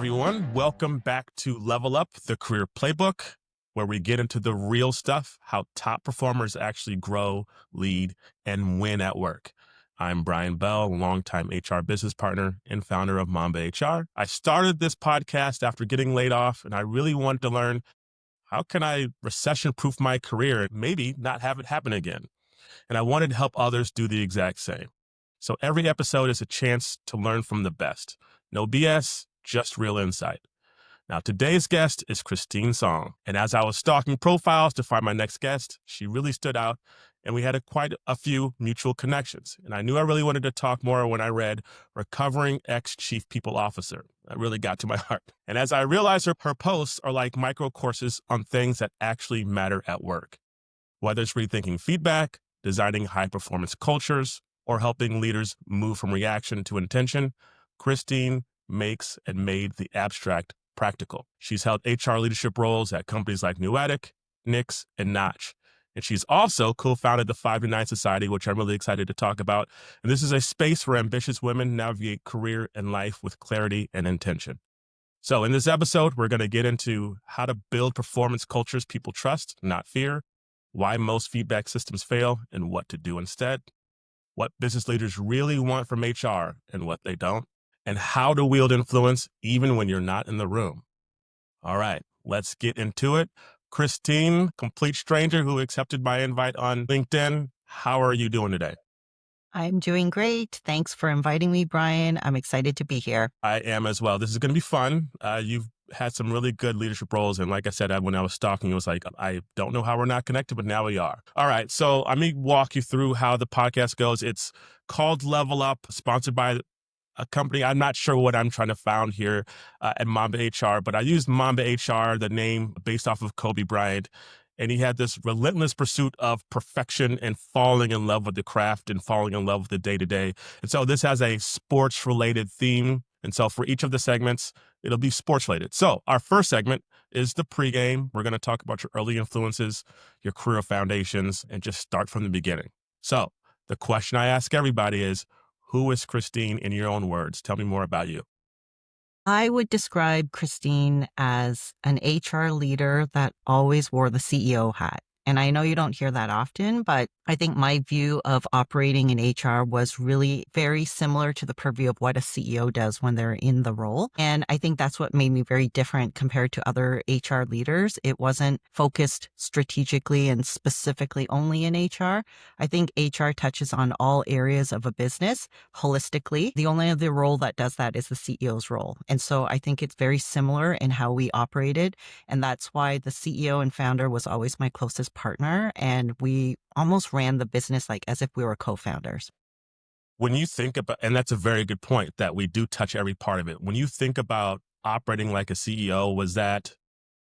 everyone. Welcome back to Level Up, the Career Playbook, where we get into the real stuff, how top performers actually grow, lead, and win at work. I'm Brian Bell, longtime HR business partner and founder of MambaHR. I started this podcast after getting laid off, and I really wanted to learn how can I recession-proof my career and maybe not have it happen again. And I wanted to help others do the exact same. So every episode is a chance to learn from the best. No BS, just real insight. Now, today's guest is Christine Song. And as I was stalking profiles to find my next guest, she really stood out and we had quite a few mutual connections. And I knew I really wanted to talk more when I read Recovering Ex-Chief People Officer. That really got to my heart. And as I realized her posts are like micro courses on things that actually matter at work. Whether it's rethinking feedback, designing high-performance cultures, or helping leaders move from reaction to intention, Christine makes and made the abstract practical. She's held HR leadership roles at companies like Nuatic, Nix, and Notch. And she's also co-founded the 5 to 9 Society, which I'm really excited to talk about. And this is a space where ambitious women navigate career and life with clarity and intention. So in this episode, we're going to get into how to build performance cultures people trust, not fear, why most feedback systems fail, and what to do instead, what business leaders really want from HR and what they don't, and how to wield influence even when you're not in the room. All right, let's get into it. Christine, complete stranger who accepted my invite on LinkedIn, how are you doing today? I'm doing great. Thanks for inviting me, Brian. I'm excited to be here. I am as well. This is going to be fun. You've had some really good leadership roles. And like I said, when I was stalking, it was like, I don't know how we're not connected, but now we are. All right. So let me walk you through how the podcast goes. It's called Level Up, sponsored by a company. I'm not sure what I'm trying to found here at MambaHR, but I used MambaHR, the name based off of Kobe Bryant. And he had this relentless pursuit of perfection and falling in love with the craft and falling in love with the day-to-day. And so this has a sports-related theme. And so for each of the segments, it'll be sports-related. So our first segment is the pregame. We're going to talk about your early influences, your career foundations, and just start from the beginning. So the question I ask everybody is, who is Christine in your own words? Tell me more about you. I would describe Christine as an HR leader that always wore the CEO hat. And I know you don't hear that often, but I think my view of operating in HR was really very similar to the purview of what a CEO does when they're in the role. And I think that's what made me very different compared to other HR leaders. It wasn't focused strategically and specifically only in HR. I think HR touches on all areas of a business holistically. The only other role that does that is the CEO's role. And so I think it's very similar in how we operated. And that's why the CEO and founder was always my closest partner, and we almost ran the business like as if we were co-founders. When you think about, and that's a very good point, that we do touch every part of it. When you think about operating like a CEO, was that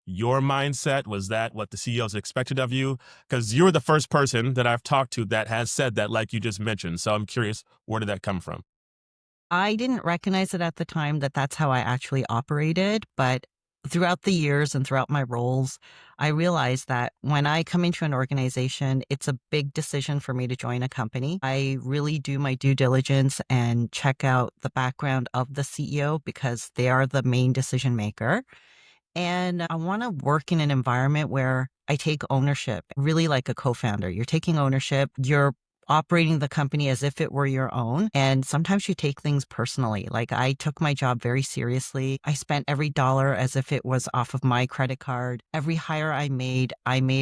your mindset? Was that what the CEOs expected of you? Because you're the first person that I've talked to that has said that, like you just mentioned. So I'm curious, where did that come from? I didn't recognize it at the time that that's how I actually operated, but throughout the years and throughout my roles, I realized that when I come into an organization, it's a big decision for me to join a company. I really do my due diligence and check out the background of the CEO because they are the main decision maker. And I want to work in an environment where I take ownership, really like a co-founder. You're taking ownership. You're operating the company as if it were your own. And sometimes you take things personally. Like I took my job very seriously. I spent every dollar as if it was off of my credit card. Every hire I made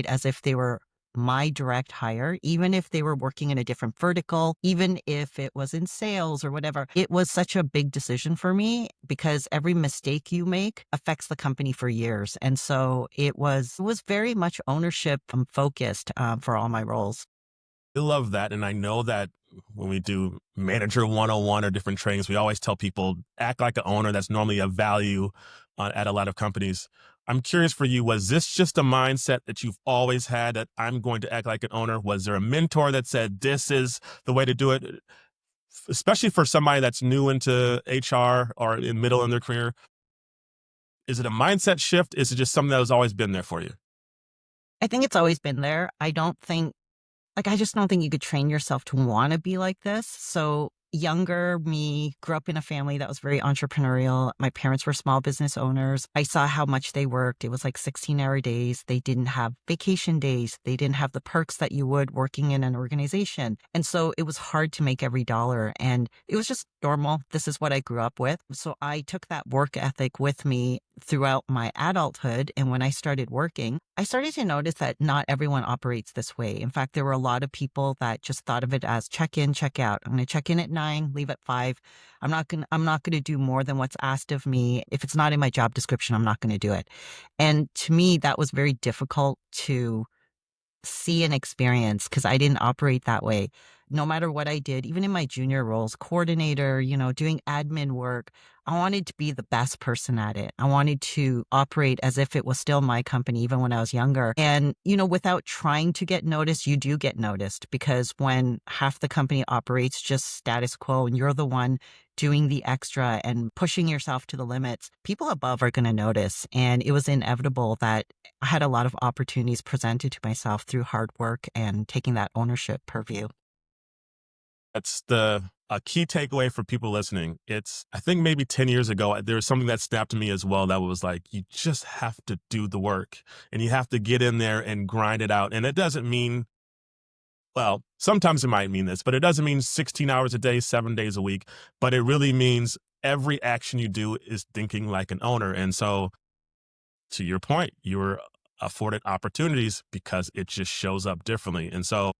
as if they were my direct hire, even if they were working in a different vertical, even if it was in sales or whatever. It was such a big decision for me because every mistake you make affects the company for years. And so it was very much ownership focused for all my roles. I love that. And I know that when we do manager 101 or different trainings, we always tell people act like an owner. That's normally a value at a lot of companies. I'm curious for you, was this just a mindset that you've always had that I'm going to act like an owner? Was there a mentor that said this is the way to do it? Especially for somebody that's new into HR or in middle in their career. Is it a mindset shift? Is it just something that has always been there for you? I think it's always been there. I just don't think you could train yourself to want to be like this. So younger me grew up in a family that was very entrepreneurial. My parents were small business owners. I saw how much they worked. It was like 16-hour days. They didn't have vacation days. They didn't have the perks that you would working in an organization. And so it was hard to make every dollar. And it was just normal. This is what I grew up with. So I took that work ethic with me throughout my adulthood. And when I started working, I started to notice that not everyone operates this way. In fact, there were a lot of people that just thought of it as check in, check out. I'm going to check in at 9, leave at 5. I'm not going to do more than what's asked of me. If it's not in my job description, I'm not going to do it. And to me, that was very difficult to see and experience because I didn't operate that way. No matter what I did, even in my junior roles, coordinator, doing admin work, I wanted to be the best person at it. I wanted to operate as if it was still my company, even when I was younger. And, without trying to get noticed, you do get noticed because when half the company operates just status quo and you're the one doing the extra and pushing yourself to the limits, people above are going to notice. And it was inevitable that I had a lot of opportunities presented to myself through hard work and taking that ownership purview. That's a key takeaway for people listening. I think maybe 10 years ago, there was something that snapped to me as well that was like, you just have to do the work and you have to get in there and grind it out. And it doesn't mean, well, sometimes it might mean this, but it doesn't mean 16 hours a day, 7 days a week. But it really means every action you do is thinking like an owner. And so, to your point, you were afforded opportunities because it just shows up differently. And so,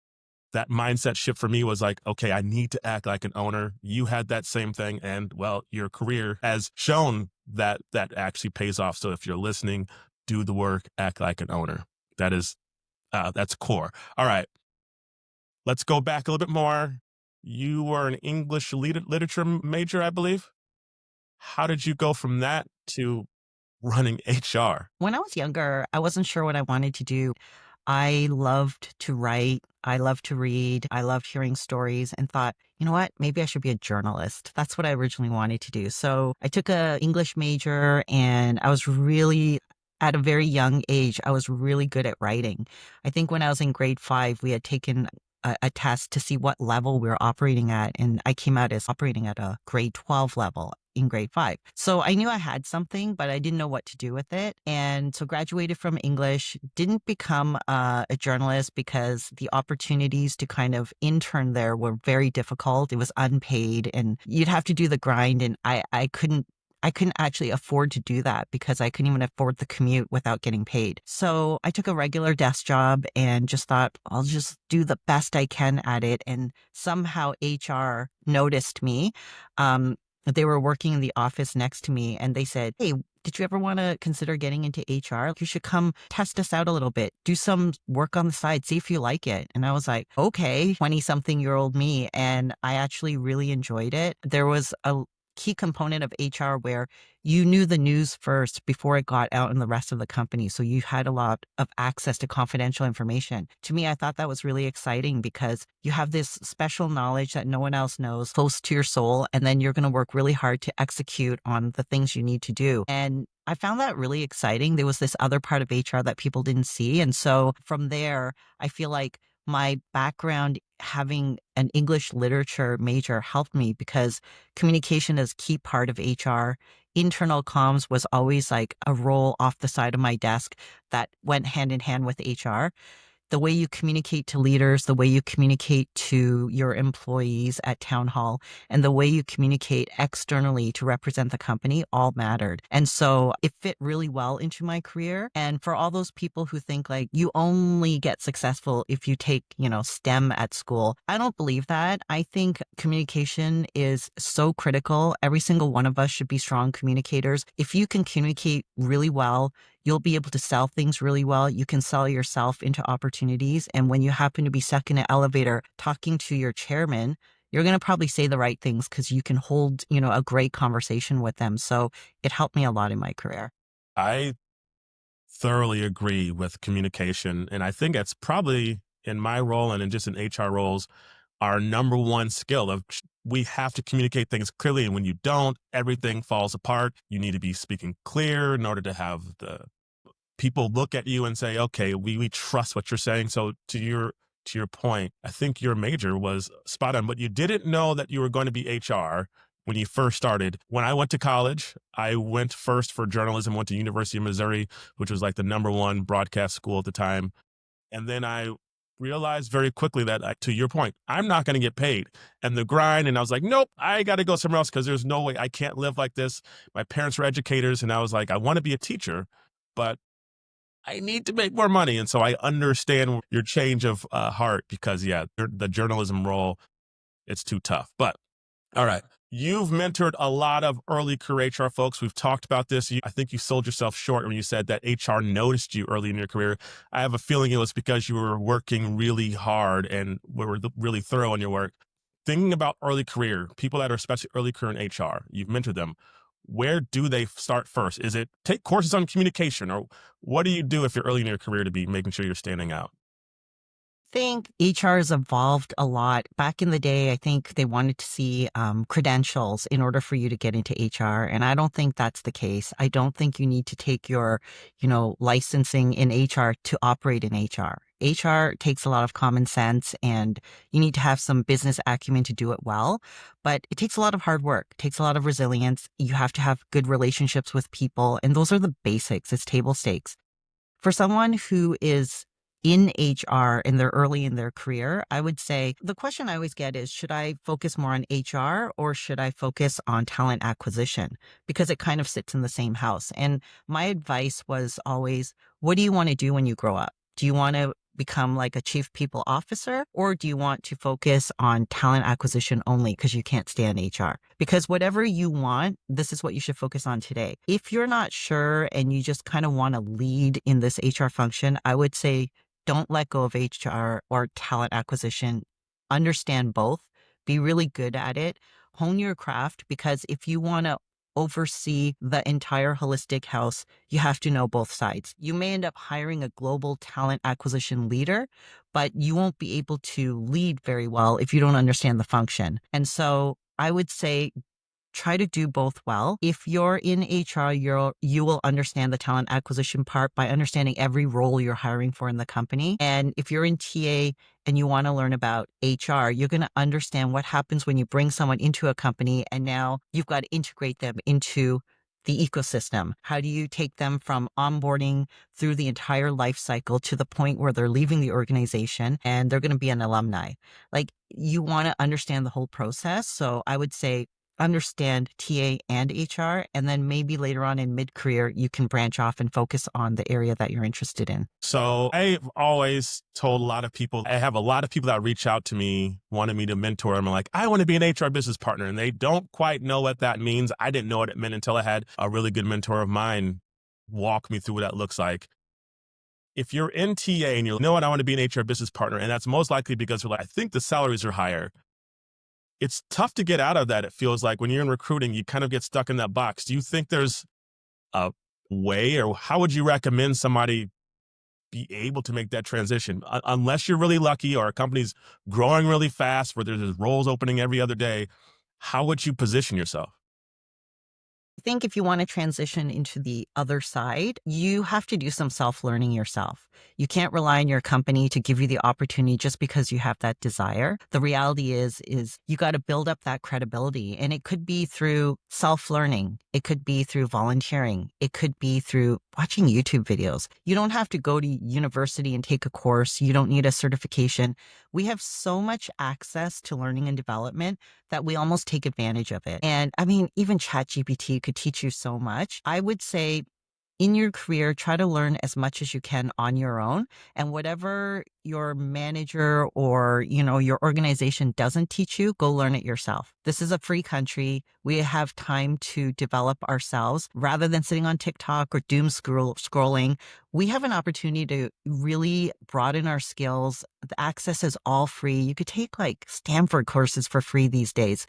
that mindset shift for me was like, okay, I need to act like an owner. You had that same thing. And well, your career has shown that that actually pays off. So if you're listening, do the work, act like an owner. That's core. All right. Let's go back a little bit more. You were an English literature major, I believe. How did you go from that to running HR? When I was younger, I wasn't sure what I wanted to do. I loved to write. I loved to read. I loved hearing stories and thought, you know what? Maybe I should be a journalist. That's what I originally wanted to do. So I took a English major and I was really at a very young age, I was really good at writing. I think when I was in grade 5, we had taken a test to see what level we were operating at. And I came out as operating at a grade 12 level in grade 5. So I knew I had something, but I didn't know what to do with it. And so graduated from English, didn't become a journalist because the opportunities to kind of intern there were very difficult. It was unpaid and you'd have to do the grind. And I couldn't actually afford to do that because I couldn't even afford the commute without getting paid. So I took a regular desk job and just thought I'll just do the best I can at it. And somehow HR noticed me. They were working in the office next to me and they said, "Hey, did you ever want to consider getting into HR? You should come test us out a little bit, do some work on the side, see if you like it." And I was like, okay, 20-something-year-old me. And I actually really enjoyed it. There was a key component of HR where you knew the news first before it got out in the rest of the company. So you had a lot of access to confidential information. To me, I thought that was really exciting because you have this special knowledge that no one else knows close to your soul. And then you're going to work really hard to execute on the things you need to do. And I found that really exciting. There was this other part of HR that people didn't see. And so from there, I feel like my background having an English literature major helped me because communication is a key part of HR. Internal comms was always like a role off the side of my desk that went hand in hand with HR. The way you communicate to leaders, the way you communicate to your employees at town hall, and the way you communicate externally to represent the company all mattered. And so it fit really well into my career. And for all those people who think like you only get successful if you take, STEM at school, I don't believe that. I think communication is so critical. Every single one of us should be strong communicators. If you can communicate really well, you'll be able to sell things really well. You can sell yourself into opportunities. And when you happen to be stuck in an elevator talking to your chairman, you're going to probably say the right things because you can hold, a great conversation with them. So it helped me a lot in my career. I thoroughly agree with communication. And I think that's probably in my role and in just in HR roles, our number one skill of we have to communicate things clearly. And when you don't, everything falls apart. You need to be speaking clear in order to have the people look at you and say, okay, we trust what you're saying. So to your to your point, I think your major was spot on, but you didn't know that you were going to be HR when you first started. When I went to college, I went first for journalism, went to University of Missouri, which was like the number one broadcast school at the time. And then I realized very quickly that, to your point, I'm not going to get paid. And the grind, and I was like, nope, I got to go somewhere else because there's no way I can't live like this. My parents were educators, and I was like, I want to be a teacher, but I need to make more money. And so I understand your change of heart because, yeah, the journalism role, it's too tough. But all right. You've mentored a lot of early career HR folks. We've talked about this. I think you sold yourself short when you said that HR noticed you early in your career. I have a feeling it was because you were working really hard and were really thorough in your work. Thinking about early career, people that are especially early career in HR, you've mentored them. Where do they start first? Is it take courses on communication, or what do you do if you're early in your career to be making sure you're standing out? Think HR has evolved a lot. Back in the day, I think they wanted to see credentials in order for you to get into HR. And I don't think that's the case. I don't think you need to take your, licensing in HR to operate in HR. HR takes a lot of common sense and you need to have some business acumen to do it well. But it takes a lot of hard work, it takes a lot of resilience. You have to have good relationships with people. And those are the basics. It's table stakes. For someone who is in HR and they're early in their career, I would say the question I always get is, should I focus more on HR or should I focus on talent acquisition? Because it kind of sits in the same house. And my advice was always, what do you want to do when you grow up? Do you want to become like a chief people officer, or do you want to focus on talent acquisition only because you can't stand HR? Because whatever you want, this is what you should focus on today. If you're not sure and you just kind of want to lead in this HR function, I would say don't let go of HR or talent acquisition. Understand both, be really good at it, hone your craft, because if you want to oversee the entire holistic house, you have to know both sides. You may end up hiring a global talent acquisition leader, but you won't be able to lead very well if you don't understand the function. And so I would say try to do both well. If you're in HR, you will understand the talent acquisition part by understanding every role you're hiring for in the company. And if you're in TA and you want to learn about HR, you're going to understand what happens when you bring someone into a company and now you've got to integrate them into the ecosystem. How do you take them from onboarding through the entire life cycle to the point where they're leaving the organization and they're going to be an alumni? Like, you want to understand the whole process. So I would say understand TA and HR, and then maybe later on in mid-career, you can branch off and focus on the area that you're interested in. So I've always told a lot of people, I have a lot of people that reach out to me, wanted me to mentor them. I'm like, I want to be an HR business partner. And they don't quite know what that means. I didn't know what it meant until I had a really good mentor of mine walk me through what that looks like. If you're in TA and you know what, I want to be an HR business partner, and that's most likely because you're like, I think the salaries are higher. It's tough to get out of that. It feels like when you're in recruiting, you kind of get stuck in that box. Do you think there's a way, or how would you recommend somebody be able to make that transition? Unless you're really lucky or a company's growing really fast where there's roles opening every other day, how would you position yourself? I think if you want to transition into the other side, you have to do some self-learning yourself. You can't rely on your company to give you the opportunity just because you have that desire. The reality is you got to build up that credibility, and it could be through self-learning. It could be through volunteering. It could be through watching YouTube videos. You don't have to go to university and take a course. You don't need a certification. We have so much access to learning and development that we almost take advantage of it. And I mean, even ChatGPT could teach you so much. I would say in your career, try to learn as much as you can on your own. And whatever your manager or, your organization doesn't teach you, go learn it yourself. This is a free country. We have time to develop ourselves rather than sitting on TikTok or scrolling. We have an opportunity to really broaden our skills. The access is all free. You could take like Stanford courses for free these days.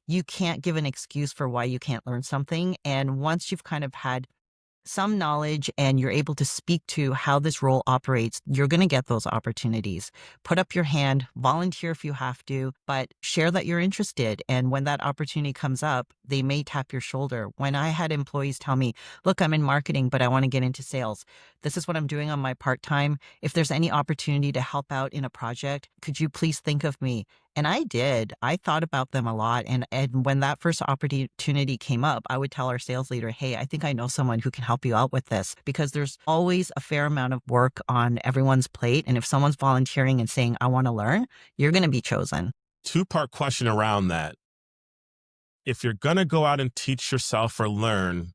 You can't give an excuse for why you can't learn something. And once you've kind of had some knowledge and you're able to speak to how this role operates, you're going to get those opportunities. Put up your hand, volunteer if you have to, but share that you're interested. And when that opportunity comes up, they may tap your shoulder. When I had employees tell me, look, I'm in marketing, but I want to get into sales. This is what I'm doing on my part time. If there's any opportunity to help out in a project, could you please think of me? And I did. I thought about them a lot. And when that first opportunity came up, I would tell our sales leader, hey, I think I know someone who can help you out with this, because there's always a fair amount of work on everyone's plate. And if someone's volunteering and saying, I want to learn, you're going to be chosen. Two-part question around that. If you're going to go out and teach yourself or learn,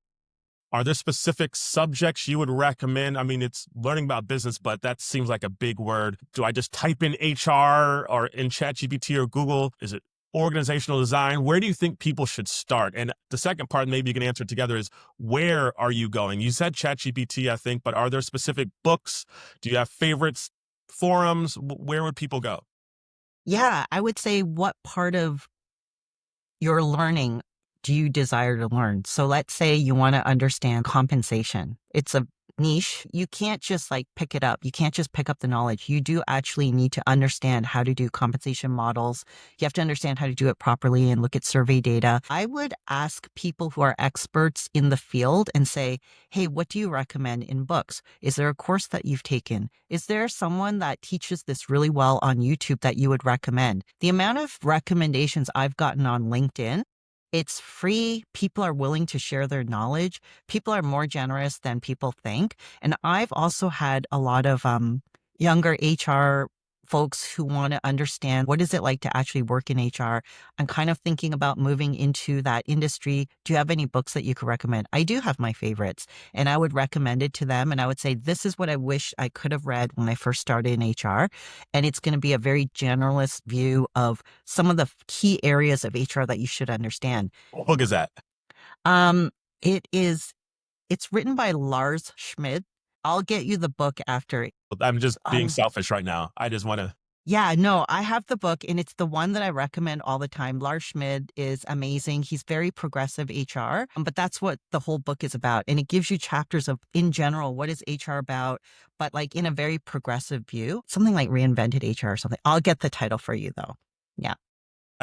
are there specific subjects you would recommend? I mean, it's learning about business, but that seems like a big word. Do I just type in HR or in ChatGPT or Google? Is it organizational design? Where do you think people should start? And the second part, maybe you can answer it together, is where are you going? You said ChatGPT, I think, but are there specific books? Do you have favorites, forums? Where would people go? Yeah, I would say, what part of your learning do you desire to learn? So let's say you want to understand compensation. It's a niche. You can't just like pick it up. You can't just pick up the knowledge. You do actually need to understand how to do compensation models. You have to understand how to do it properly and look at survey data. I would ask people who are experts in the field and say, hey, what do you recommend in books? Is there a course that you've taken? Is there someone that teaches this really well on YouTube that you would recommend? The amount of recommendations I've gotten on LinkedIn, it's free. People are willing to share their knowledge. People are more generous than people think. And I've also had a lot of younger HR folks who want to understand, what is it like to actually work in HR? I'm kind of thinking about moving into that industry. Do you have any books that you could recommend? I do have my favorites, and I would recommend it to them. And I would say, this is what I wish I could have read when I first started in HR. And it's going to be a very generalist view of some of the key areas of HR that you should understand. What book is that? Um, it is, it's written by Lars Schmidt. I'll get you the book after. I'm just being Um, selfish right now. I just want to. yeah, no, I have the book, and it's the one that I recommend all the time. Lars Schmidt is amazing. He's very progressive HR, but that's what the whole book is about. And it gives you chapters of, in general, what is HR about, but like in a very progressive view, something like Reinvented HR or something. I'll get the title for you though. Yeah.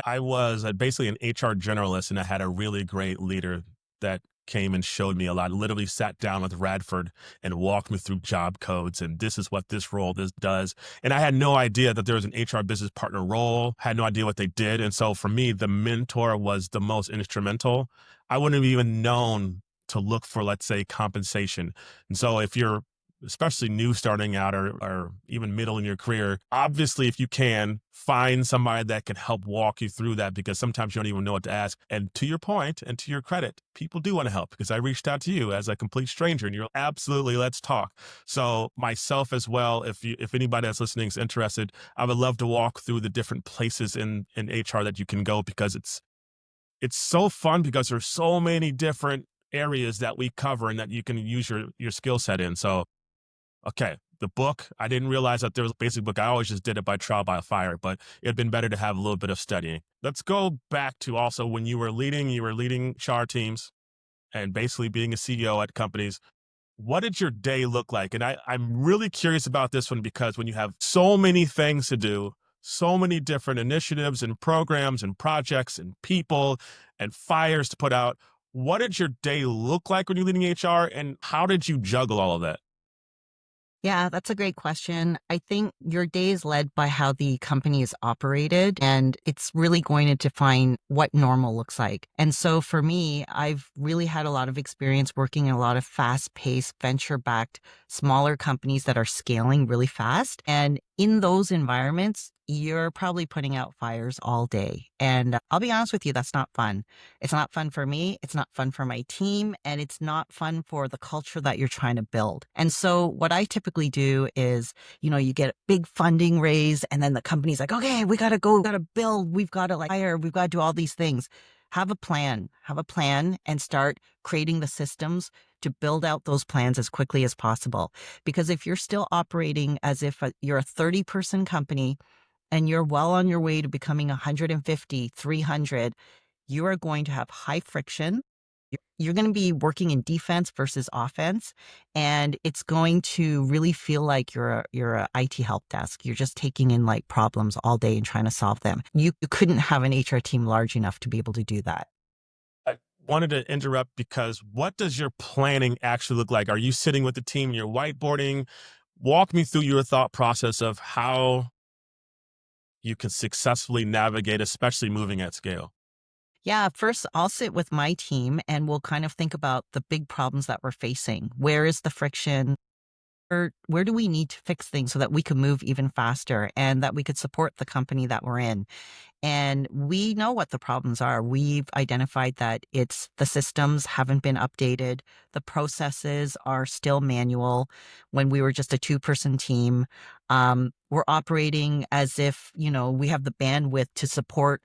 I was basically an HR generalist, and I had a really great leader that came and showed me a lot. Literally sat down with Radford and walked me through job codes, and this is what this role this does. And I had no idea that there was an HR business partner role. Had no idea what they did, and so for me, the mentor was the most instrumental. I wouldn't have even known to look for, let's say, compensation. And so if you're especially new starting out or even middle in your career, obviously, if you can, find somebody that can help walk you through that, because sometimes you don't even know what to ask. And to your point and to your credit, people do want to help, because I reached out to you as a complete stranger and you're absolutely, let's talk. So myself as well, if anybody that's listening is interested, I would love to walk through the different places in HR that you can go, because it's so fun, because there's so many different areas that we cover and that you can use your skill set in. So okay, the book, I didn't realize that there was a basic book. I always just did it by trial by fire, but it'd been better to have a little bit of studying. Let's go back to also when you were leading HR teams and basically being a CEO at companies. What did your day look like? And I'm really curious about this one, because when you have so many things to do, so many different initiatives and programs and projects and people and fires to put out, what did your day look like when you're leading HR, and how did you juggle all of that? Yeah, that's a great question. I think your day is led by how the company is operated, and it's really going to define what normal looks like. And so for me, I've really had a lot of experience working in a lot of fast-paced, venture-backed, smaller companies that are scaling really fast. And in those environments, you're probably putting out fires all day. And I'll be honest with you, that's not fun. It's not fun for me. It's not fun for my team. And it's not fun for the culture that you're trying to build. And so what I typically do is, you get a big funding raise, and then the company's like, okay, we got to go, we got to build, we've got to like hire, we've got to do all these things. Have a plan and start creating the systems to build out those plans as quickly as possible. Because if you're still operating as if you're a 30-person company and you're well on your way to becoming 150, 300, you are going to have high friction. You're going to be working in defense versus offense, and it's going to really feel like you're a IT help desk. You're just taking in like problems all day and trying to solve them. You couldn't have an HR team large enough to be able to do that. I wanted to interrupt because what does your planning actually look like? Are you sitting with the team, you're whiteboarding? Walk me through your thought process of how you can successfully navigate, especially moving at scale. Yeah, first I'll sit with my team and we'll kind of think about the big problems that we're facing. Where is the friction? Where do we need to fix things so that we can move even faster and that we could support the company that we're in? And we know what the problems are. We've identified that it's the systems haven't been updated. The processes are still manual. When we were just a two-person team, we're operating as if, we have the bandwidth to support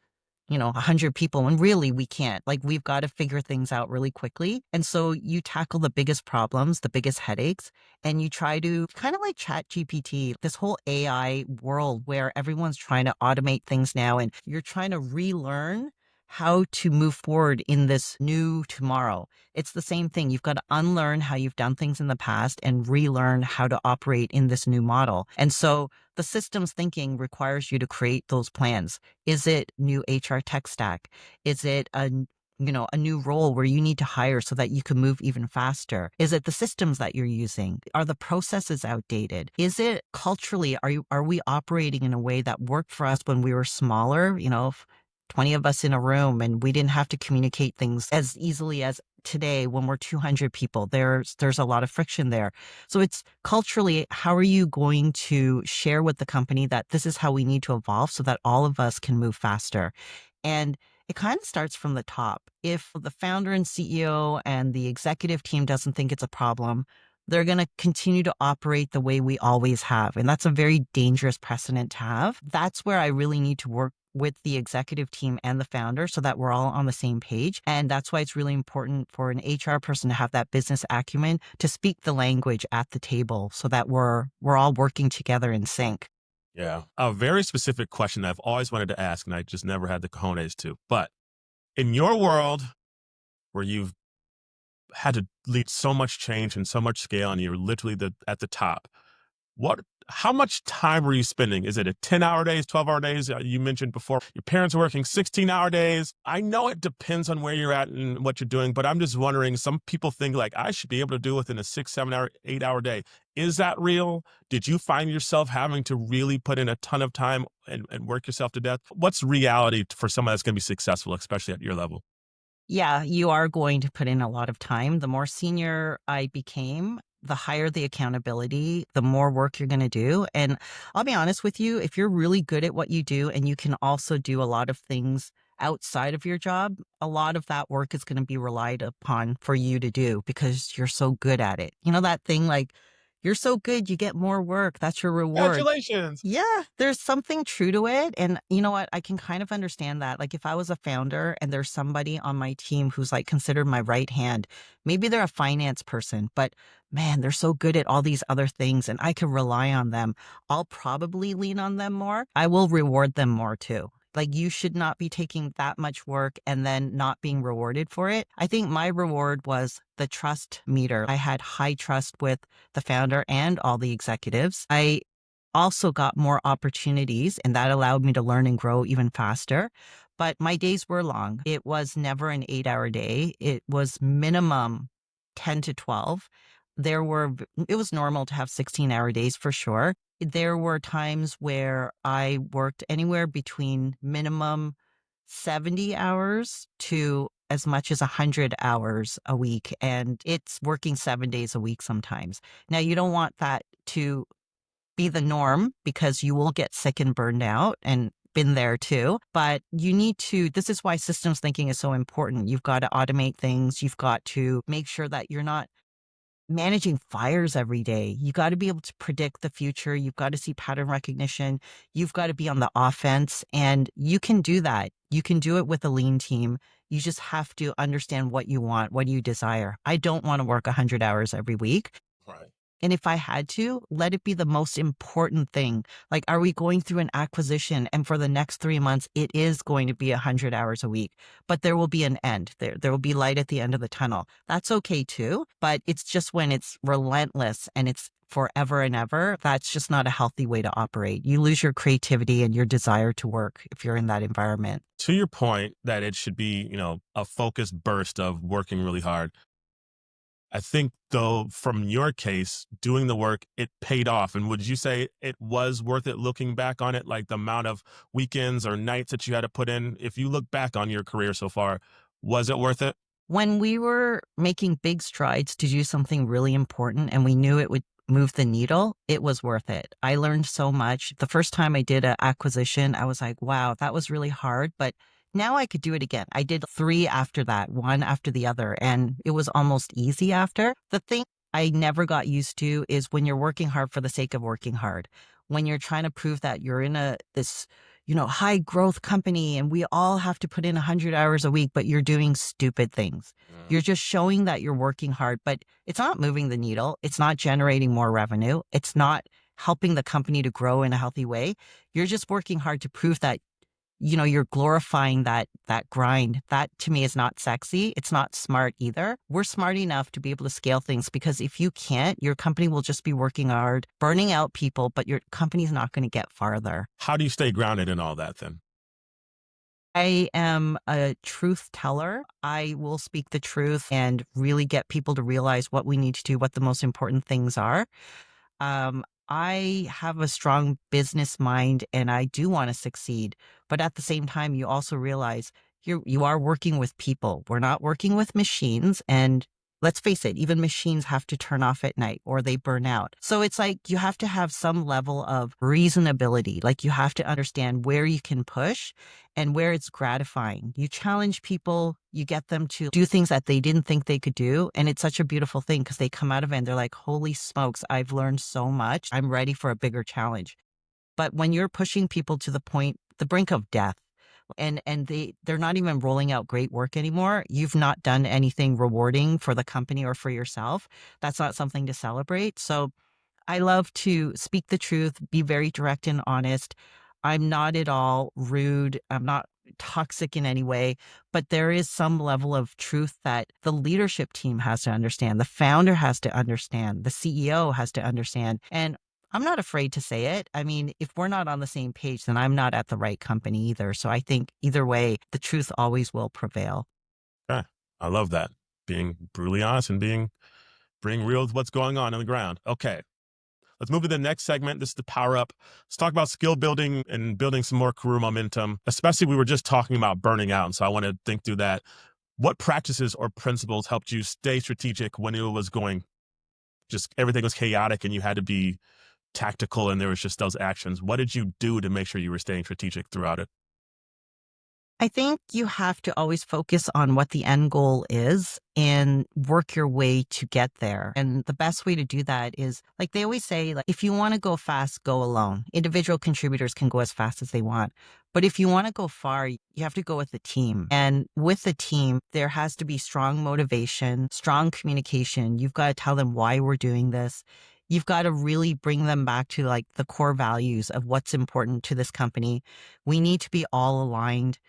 100 people when really we can't. Like, we've got to figure things out really quickly. And so you tackle the biggest problems, the biggest headaches, and you try to kind of like chat GPT, this whole AI world where everyone's trying to automate things now and you're trying to relearn how to move forward in this new tomorrow. It's the same thing. You've got to unlearn how you've done things in the past and relearn how to operate in this new model. And so the systems thinking requires you to create those plans. Is it new HR tech stack? Is it a new role where you need to hire so that you can move even faster? Is it the systems that you're using? Are the processes outdated? Is it culturally, are we operating in a way that worked for us when we were smaller? 20 of us in a room and we didn't have to communicate things as easily as today when we're 200 people. There's a lot of friction there. So it's culturally, how are you going to share with the company that this is how we need to evolve so that all of us can move faster? And it kind of starts from the top. If the founder and CEO and the executive team doesn't think it's a problem, they're going to continue to operate the way we always have. And that's a very dangerous precedent to have. That's where I really need to work with the executive team and the founder so that we're all on the same page. And that's why it's really important for an HR person to have that business acumen to speak the language at the table so that we're all working together in sync. Yeah. A very specific question I've always wanted to ask, and I just never had the cojones to. But in your world where you've had to lead so much change and so much scale, and you're literally at the top, what how much time were you spending? Is it a 10-hour days, 12-hour days? You mentioned before your parents are working 16-hour days. I know it depends on where you're at and what you're doing, but I'm just wondering, some people think like I should be able to do within a 6, 7-hour, 8-hour day. Is that real? Did you find yourself having to really put in a ton of time and work yourself to death? What's reality for someone that's going to be successful, especially at your level? Yeah, you are going to put in a lot of time. The more senior I became, the higher the accountability, the more work you're going to do. And I'll be honest with you, if you're really good at what you do and you can also do a lot of things outside of your job, a lot of that work is going to be relied upon for you to do because you're so good at it. You know that thing like, you're so good, you get more work. That's your reward. Congratulations. Yeah, there's something true to it, and you know what? I can kind of understand that. Like, if I was a founder and there's somebody on my team who's, like, considered my right hand, maybe they're a finance person, but man, they're so good at all these other things and I can rely on them. I'll probably lean on them more. I will reward them more too. Like, you should not be taking that much work and then not being rewarded for it. I think my reward was the trust meter. I had high trust with the founder and all the executives. I also got more opportunities, and that allowed me to learn and grow even faster. But my days were long. It was never an 8-hour day. It was minimum 10 to 12. It was normal to have 16-hour days for sure. There were times where I worked anywhere between minimum 70 hours to as much as 100 hours a week. And it's working 7 days a week sometimes. Now, you don't want that to be the norm because you will get sick and burned out, and been there too. But this is why systems thinking is so important. You've got to automate things. You've got to make sure that you're not managing fires every day. You got to be able to predict the future. You've got to see pattern recognition. You've got to be on the offense, and you can do that. You can do it with a lean team. You just have to understand what you want, what you desire. I don't want to work 100 hours every week. Right. And if I had to, let it be the most important thing. Like, are we going through an acquisition? And for the next 3 months, it is going to be 100 hours a week, but there will be an end. There will be light at the end of the tunnel. That's okay too. But it's just when it's relentless and it's forever and ever, that's just not a healthy way to operate. You lose your creativity and your desire to work if you're in that environment. To your point that it should be, a focused burst of working really hard. I think though, from your case, doing the work, it paid off. And would you say it was worth it looking back on it? Like the amount of weekends or nights that you had to put in? If you look back on your career so far, was it worth it? When we were making big strides to do something really important and we knew it would move the needle, it was worth it. I learned so much. The first time I did an acquisition, I was like, wow, that was really hard, but now I could do it again. I did three after that, one after the other, and it was almost easy after. The thing I never got used to is when you're working hard for the sake of working hard. When you're trying to prove that you're in this high growth company and we all have to put in 100 hours a week, but you're doing stupid things. Yeah. You're just showing that you're working hard, but it's not moving the needle. It's not generating more revenue. It's not helping the company to grow in a healthy way. You're just working hard to prove that you're glorifying that grind. That to me is not sexy. It's not smart either. We're smart enough to be able to scale things, because if you can't, your company will just be working hard, burning out people, but your company's not going to get farther. How do you stay grounded in all that then? I am a truth teller. I will speak the truth and really get people to realize what we need to do, what the most important things are. I have a strong business mind and I do want to succeed. But at the same time, you also realize you are working with people. We're not working with machines. And let's face it, even machines have to turn off at night or they burn out. So it's like you have to have some level of reasonability. Like you have to understand where you can push and where it's gratifying. You challenge people, you get them to do things that they didn't think they could do. And it's such a beautiful thing because they come out of it and they're like, holy smokes, I've learned so much. I'm ready for a bigger challenge. But when you're pushing people to the brink of death, and they're not even rolling out great work anymore, you've not done anything rewarding for the company or for yourself. That's not something to celebrate. So I love to speak the truth, be very direct and honest. I'm not at all rude. I'm not toxic in any way, but there is some level of truth that the leadership team has to understand. The founder has to understand. The CEO has to understand. And I'm not afraid to say it. I mean, if we're not on the same page, then I'm not at the right company either. So I think either way, the truth always will prevail. Okay. I love that. Being brutally honest and being real with what's going on the ground. Okay. Let's move to the next segment. This is the power up. Let's talk about skill building and building some more career momentum. Especially, we were just talking about burning out. And so I want to think through that. What practices or principles helped you stay strategic when it was going, just everything was chaotic and you had to be tactical and there was just those actions? What did you do to make sure you were staying strategic throughout it? I think you have to always focus on what the end goal is and work your way to get there. And the best way to do that is, like they always say, like, if you want to go fast, go alone. Individual contributors can go as fast as they want. But if you want to go far, you have to go with the team. And with the team, there has to be strong motivation, strong communication. You've got to tell them why we're doing this. You've got to really bring them back to like the core values of what's important to this company. We need to be all aligned.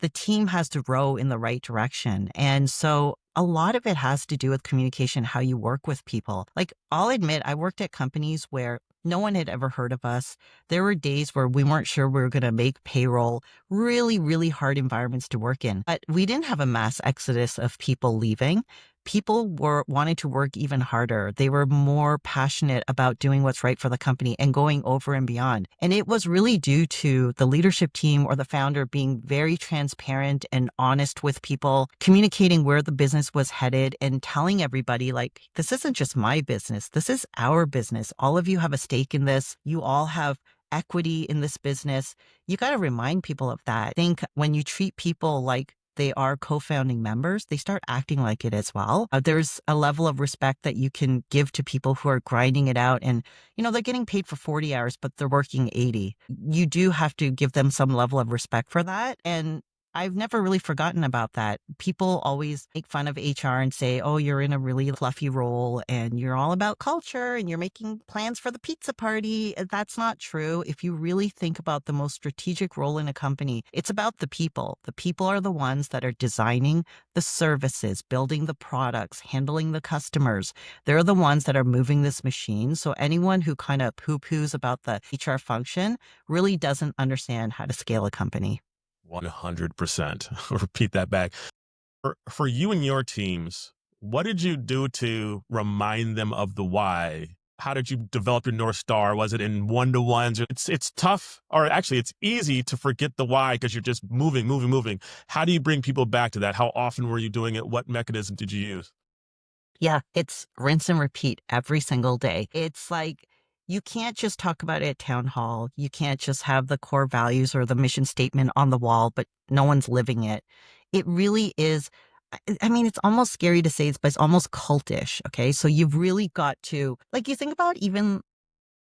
The team has to row in the right direction. And so a lot of it has to do with communication, how you work with people. Like, I'll admit, I worked at companies where no one had ever heard of us. There were days where we weren't sure we were going to make payroll, really, really hard environments to work in. But we didn't have a mass exodus of people leaving. People were wanting to work even harder. They were more passionate about doing what's right for the company and going over and beyond. And it was really due to the leadership team or the founder being very transparent and honest with people, communicating where the business was headed and telling everybody, like, this isn't just my business. This is our business. All of you have a stake in this. You all have equity in this business. You got to remind people of that. I think when you treat people like they are co-founding members, they start acting like it as well. There's a level of respect that you can give to people who are grinding it out and, they're getting paid for 40 hours, but they're working 80. You do have to give them some level of respect for that. And I've never really forgotten about that. People always make fun of HR and say, oh, you're in a really fluffy role and you're all about culture and you're making plans for the pizza party. That's not true. If you really think about the most strategic role in a company, it's about the people. The people are the ones that are designing the services, building the products, handling the customers. They're the ones that are moving this machine. So anyone who kind of poo poos about the HR function really doesn't understand how to scale a company. 100%. Repeat that back. For you and your teams, what did you do to remind them of the why? How did you develop your North Star? Was it in one-to-ones? It's tough, or actually it's easy to forget the why because you're just moving, moving, moving. How do you bring people back to that? How often were you doing it? What mechanism did you use? Yeah, it's rinse and repeat every single day. It's like you can't just talk about it at town hall. You can't just have the core values or the mission statement on the wall, but no one's living it. It really is. I mean, it's almost scary to say this, but it's almost cultish. Okay. So you've really got to, like, you think about even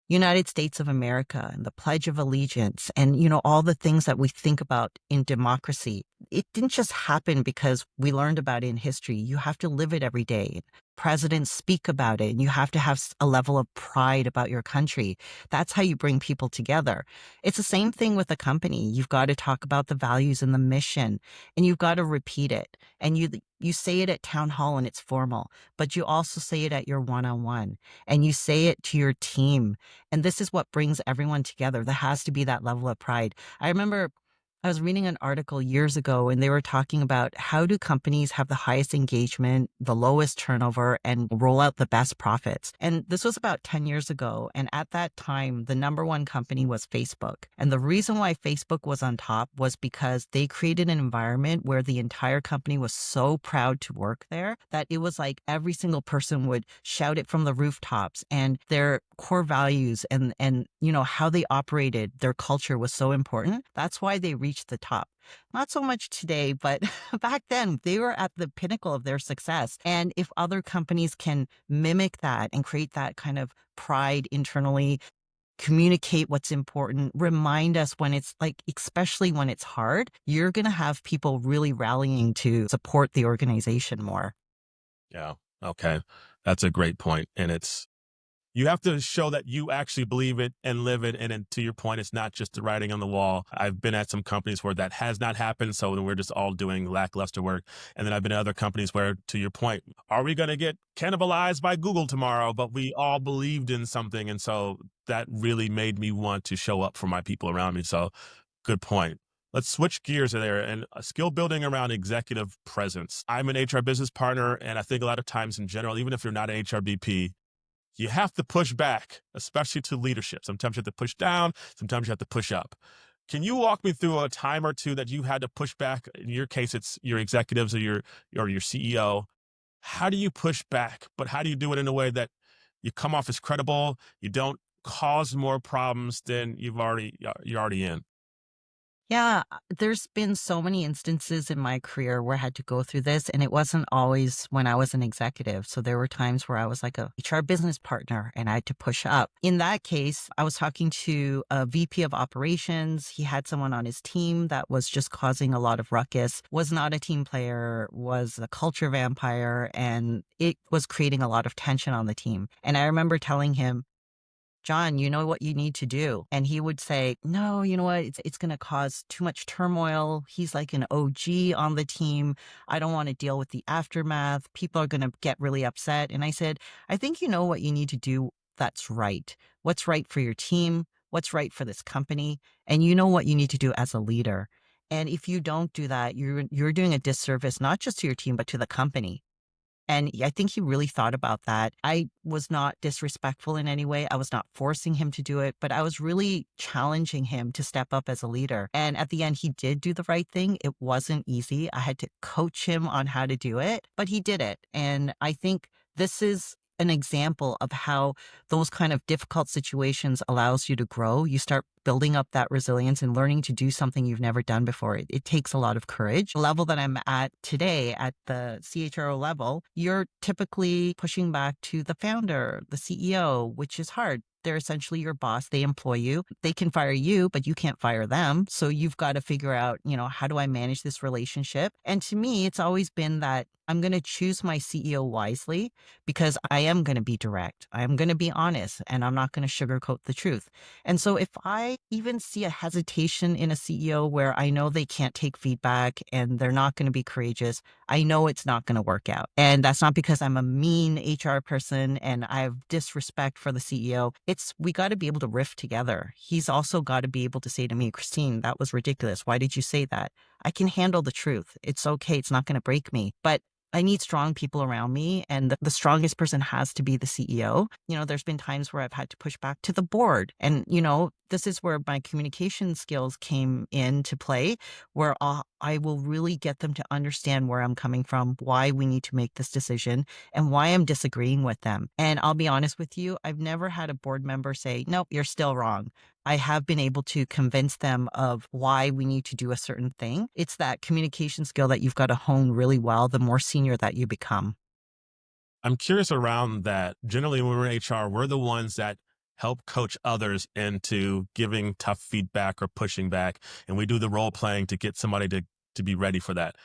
United States of America and the Pledge of Allegiance and, all the things that we think about in democracy. It didn't just happen because we learned about it in history. You have to live it every day. Presidents speak about it, and you have to have a level of pride about your country. That's how you bring people together. It's the same thing with a company. You've got to talk about the values and the mission, and you've got to repeat it. And you say it at town hall and it's formal, but you also say it at your one-on-one, and you say it to your team, and this is what brings everyone together. There has to be that level of pride. I remember I was reading an article years ago and they were talking about how do companies have the highest engagement, the lowest turnover, and roll out the best profits. And this was about 10 years ago. And at that time, the number one company was Facebook. And the reason why Facebook was on top was because they created an environment where the entire company was so proud to work there that it was like every single person would shout it from the rooftops, and their core values and how they operated, their culture was so important. That's why they reached the top. Not so much today, but back then they were at the pinnacle of their success. And if other companies can mimic that and create that kind of pride internally, communicate what's important, remind us when it's like, especially when it's hard, you're going to have people really rallying to support the organization more. Yeah. Okay. That's a great point. And you have to show that you actually believe it and live it. And then to your point, it's not just the writing on the wall. I've been at some companies where that has not happened. So then we're just all doing lackluster work. And then I've been at other companies where, to your point, are we going to get cannibalized by Google tomorrow? But we all believed in something. And so that really made me want to show up for my people around me. So good point. Let's switch gears there and skill building around executive presence. I'm an HR business partner. And I think a lot of times in general, even if you're not an HRBP, you have to push back, especially to leadership. Sometimes you have to push down, sometimes you have to push up. Can you walk me through a time or two that you had to push back? In your case, it's your executives or your CEO. How do you push back? But how do you do it in a way that you come off as credible, you don't cause more problems than you're already in? Yeah, there's been so many instances in my career where I had to go through this, and it wasn't always when I was an executive. So there were times where I was like a HR business partner and I had to push up. In that case, I was talking to a VP of operations. He had someone on his team that was just causing a lot of ruckus, was not a team player, was a culture vampire, and it was creating a lot of tension on the team. And I remember telling him, John, you know what you need to do. And he would say, no, you know what? It's going to cause too much turmoil. He's like an OG on the team. I don't want to deal with the aftermath. People are going to get really upset. And I said, I think you know what you need to do that's right. What's right for your team? What's right for this company? And you know what you need to do as a leader. And if you don't do that, you're doing a disservice, not just to your team, but to the company. And I think he really thought about that. I was not disrespectful in any way. I was not forcing him to do it, but I was really challenging him to step up as a leader. And at the end, he did do the right thing. It wasn't easy. I had to coach him on how to do it, but he did it. And I think this is an example of how those kind of difficult situations allows you to grow. You start building up that resilience and learning to do something you've never done before. It takes a lot of courage. The level that I'm at today, at the CHRO level, you're typically pushing back to the founder, the CEO, which is hard. They're essentially your boss. They employ you. They can fire you, but you can't fire them. So you've got to figure out, how do I manage this relationship? And to me, it's always been that I'm going to choose my CEO wisely because I am going to be direct. I am going to be honest and I'm not going to sugarcoat the truth. And so if I even see a hesitation in a CEO where I know they can't take feedback and they're not going to be courageous, I know it's not going to work out. And that's not because I'm a mean HR person and I have disrespect for the CEO. It's we got to be able to riff together. He's also got to be able to say to me, Christine, that was ridiculous. Why did you say that? I can handle the truth. It's okay. It's not going to break me. But I need strong people around me, and the strongest person has to be the CEO. There's been times where I've had to push back to the board. And, this is where my communication skills came into play, where I will really get them to understand where I'm coming from, why we need to make this decision, and why I'm disagreeing with them. And I'll be honest with you, I've never had a board member say, nope, you're still wrong. I have been able to convince them of why we need to do a certain thing. It's that communication skill that you've got to hone really well the more senior that you become. I'm curious around that. Generally, when we're in HR, we're the ones that help coach others into giving tough feedback or pushing back. And we do the role playing to get somebody to be ready for that.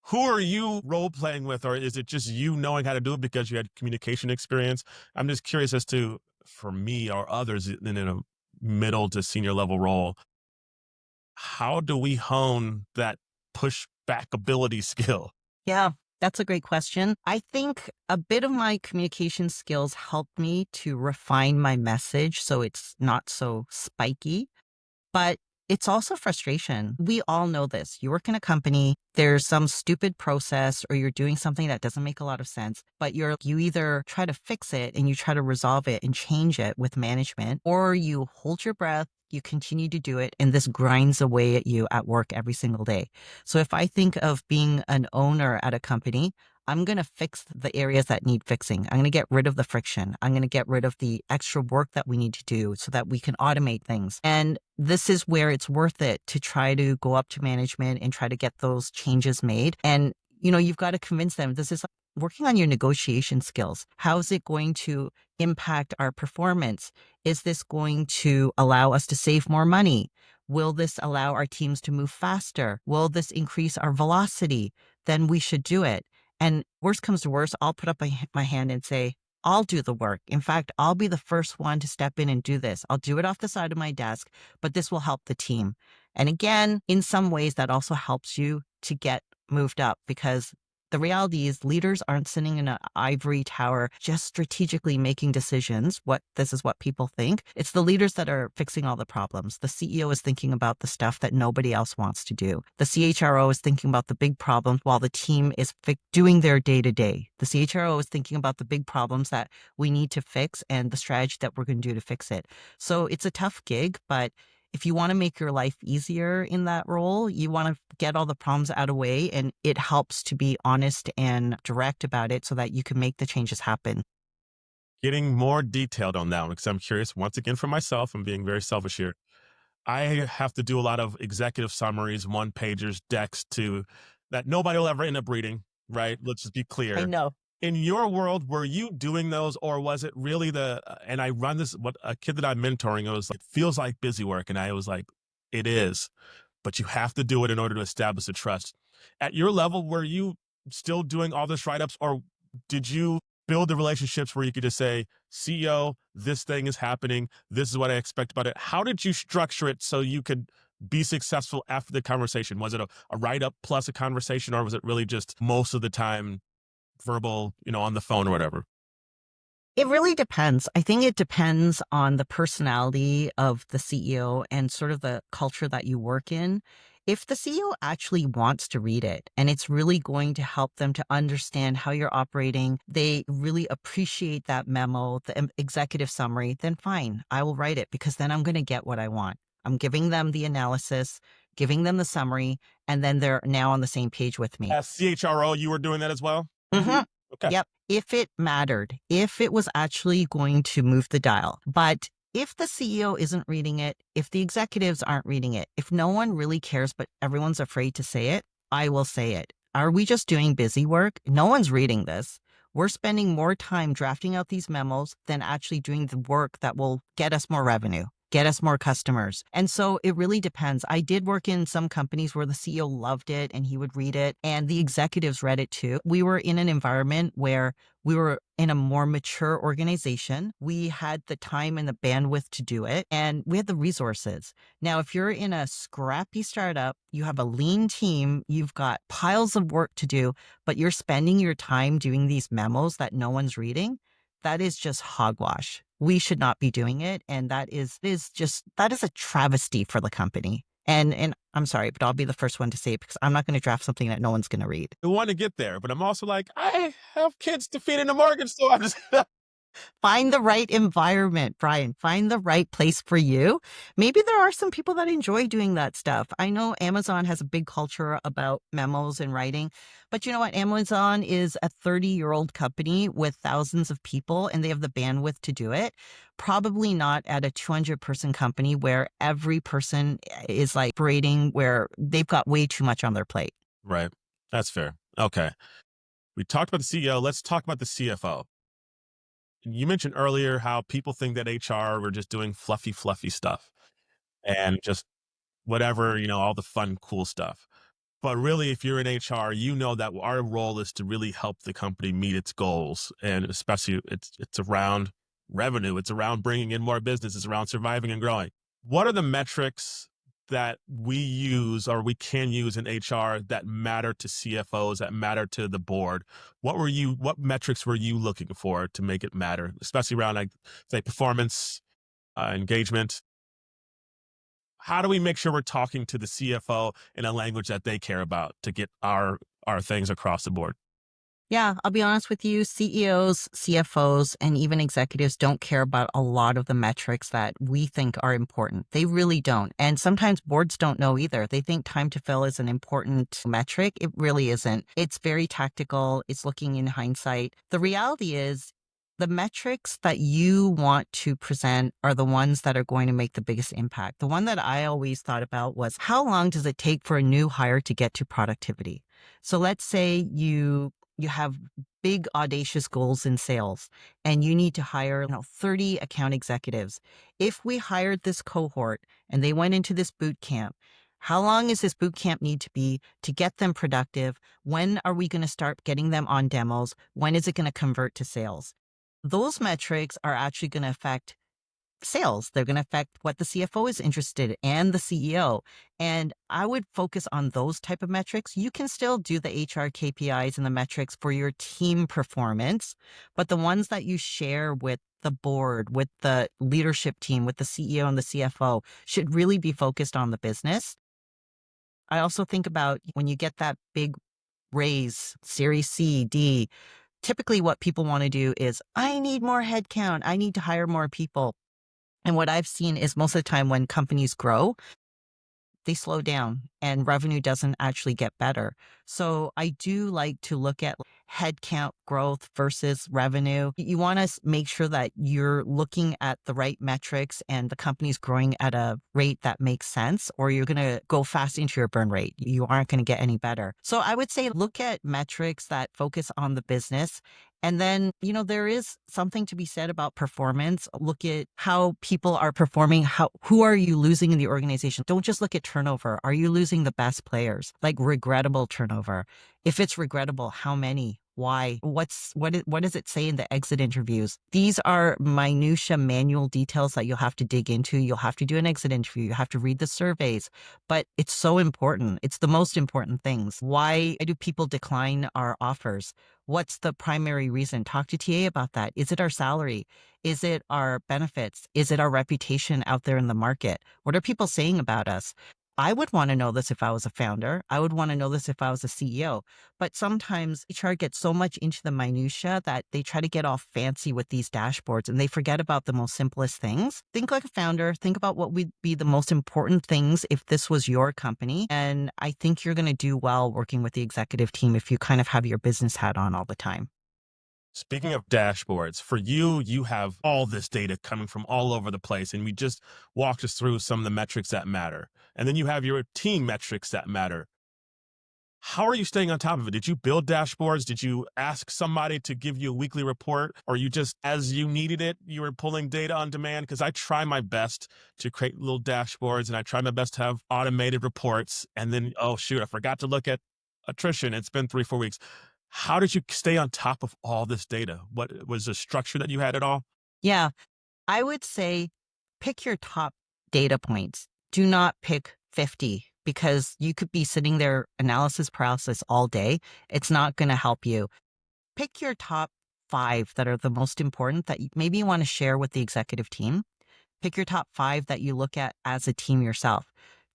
Who are you role playing with, or is it just you knowing how to do it because you had communication experience? I'm just curious as to, for me or others in a middle to senior level role, how do we hone that push back ability skill? Yeah, that's a great question. I think a bit of my communication skills helped me to refine my message so it's not so spiky. But it's also frustration. We all know this. You work in a company, there's some stupid process or you're doing something that doesn't make a lot of sense, but you either try to fix it and you try to resolve it and change it with management, or you hold your breath, you continue to do it, and this grinds away at you at work every single day. So if I think of being an owner at a company, I'm going to fix the areas that need fixing. I'm going to get rid of the friction. I'm going to get rid of the extra work that we need to do so that we can automate things. And this is where it's worth it to try to go up to management and try to get those changes made. And, you've got to convince them this is working on your negotiation skills. How is it going to impact our performance? Is this going to allow us to save more money? Will this allow our teams to move faster? Will this increase our velocity? Then we should do it. And worst comes to worst, I'll put up my hand and say, I'll do the work. In fact, I'll be the first one to step in and do this. I'll do it off the side of my desk, but this will help the team. And again, in some ways, that also helps you to get moved up because the reality is leaders aren't sitting in an ivory tower just strategically making decisions. This is what people think. It's the leaders that are fixing all the problems. The CEO is thinking about the stuff that nobody else wants to do. The CHRO is thinking about the big problems while the team is doing their day to day. The CHRO is thinking about the big problems that we need to fix and the strategy that we're going to do to fix it. So it's a tough gig, but if you want to make your life easier in that role, you want to get all the problems out of the way, and it helps to be honest and direct about it so that you can make the changes happen. Getting more detailed on that one, because I'm curious, once again, for myself, I'm being very selfish here. I have to do a lot of executive summaries, one pagers, decks that nobody will ever end up reading, right? Let's just be I clear. know. In your world, were you doing those, or was it really and I run this, what a kid that I'm mentoring, it was like, feels like busy work. And I was like, it is, but you have to do it in order to establish the trust. At your level, were you still doing all this write ups, or did you build the relationships where you could just say, CEO, this thing is happening. This is what I expect about it. How did you structure it so you could be successful after the conversation? Was it a write up plus a conversation, or was it really just most of the time verbal, on the phone or whatever? It really depends. I think it depends on the personality of the CEO and sort of the culture that you work in. If the CEO actually wants to read it and it's really going to help them to understand how you're operating, they really appreciate that memo, the executive summary, then fine, I will write it because then I'm going to get what I want. I'm giving them the analysis, giving them the summary, and then they're now on the same page with me. As CHRO, you were doing that as well? Mhm. Okay. Yep. If it mattered, if it was actually going to move the dial. But if the CEO isn't reading it, if the executives aren't reading it, if no one really cares, but everyone's afraid to say it, I will say it. Are we just doing busy work? No one's reading this. we're spending more time drafting out these memos than actually doing the work that will get us more revenue, get us more customers. And so it really depends. I did work in some companies where the CEO loved it and he would read it, and the executives read it too. We were in an environment where we were in a more mature organization. We had the time and the bandwidth to do it, and we had the resources. Now, if you're in a scrappy startup, you have a lean team, you've got piles of work to do, but you're spending your time doing these memos that no one's reading, that is just hogwash. We should not be doing it. And that is a travesty for the company. And I'm sorry, but I'll be the first one to say it because I'm not going to draft something that no one's going to read. I want to get there, but I'm also like, I have kids to feed in a mortgage, so I'm just Find the right environment, Brian. Find the right place for you. Maybe there are some people that enjoy doing that stuff. I know Amazon has a big culture about memos and writing, but you know what? Amazon is a 30-year-old company with thousands of people and they have the bandwidth to do it. Probably not at a 200-person company where every person is like operating where they've got way too much on their plate. right. That's fair. Okay. We talked about the CEO. Let's talk about the CFO. You mentioned earlier how people think that HR were just doing fluffy stuff and just whatever, all the fun, cool stuff. But really, if you're in HR, you know that our role is to really help the company meet its goals. And especially it's around revenue. It's around bringing in more business. It's around surviving and growing. What are the metrics that we use or we can use in HR that matter to CFOs, that matter to the board? What metrics were you looking for to make it matter, especially around like say performance, engagement? How do we make sure we're talking to the CFO in a language that they care about to get our things across the board? Yeah, I'll be honest with you, CEOs, CFOs, and even executives don't care about a lot of the metrics that we think are important. They really don't. And sometimes boards don't know either. They think time to fill is an important metric. It really isn't. It's very tactical. It's looking in hindsight. The reality is the metrics that you want to present are the ones that are going to make the biggest impact. The one that I always thought about was how long does it take for a new hire to get to productivity? So let's say you have big audacious goals in sales and you need to hire 30 account executives. If we hired this cohort and they went into this boot camp, how long is this boot camp need to be to get them productive? When are we going to start getting them on demos? When is it going to convert to sales? Those metrics are actually going to affect sales. They're going to affect what the CFO is interested in and the CEO. And I would focus on those type of metrics. You can still do the HR KPIs and the metrics for your team performance, but the ones that you share with the board, with the leadership team, with the CEO and the CFO should really be focused on the business. I also think about when you get that big raise, Series C, D, typically what people want to do is, I need more headcount. I need to hire more people. And what I've seen is most of the time when companies grow, they slow down and revenue doesn't actually get better. So I do like to look at headcount growth versus revenue. You want to make sure that you're looking at the right metrics and the company's growing at a rate that makes sense, or you're going to go fast into your burn rate. You aren't going to get any better. So I would say look at metrics that focus on the business. And then, there is something to be said about performance. Look at how people are performing. Who are you losing in the organization? Don't just look at turnover. Are you losing the best players? Like regrettable turnover. If it's regrettable, how many? Why? What does it say in the exit interviews? These are minutia manual details that you'll have to dig into. You'll have to do an exit interview. You have to read the surveys, but it's so important. It's the most important things. Why do people decline our offers? What's the primary reason? Talk to TA about that. Is it our salary? Is it our benefits? Is it our reputation out there in the market? What are people saying about us? I would want to know this if I was a founder. I would want to know this if I was a CEO. But sometimes HR gets so much into the minutia that they try to get all fancy with these dashboards and they forget about the most simplest things. Think like a founder. Think about what would be the most important things if this was your company. And I think you're going to do well working with the executive team if you kind of have your business hat on all the time. Speaking of dashboards, for you, you have all this data coming from all over the place, and we just walked us through some of the metrics that matter. And then you have your team metrics that matter. How are you staying on top of it? Did you build dashboards? Did you ask somebody to give you a weekly report? Or you just, as you needed it, you were pulling data on demand? Because I try my best to create little dashboards and I try my best to have automated reports. And then, oh, shoot, I forgot to look at attrition. It's been 3, 4 weeks. How did you stay on top of all this data? What was the structure that you had at all? Yeah, I would say pick your top data points. Do not pick 50 because you could be sitting there analysis paralysis all day. It's not going to help you. Pick your top 5 that are the most important that maybe you want to share with the executive team. Pick your top 5 that you look at as a team yourself.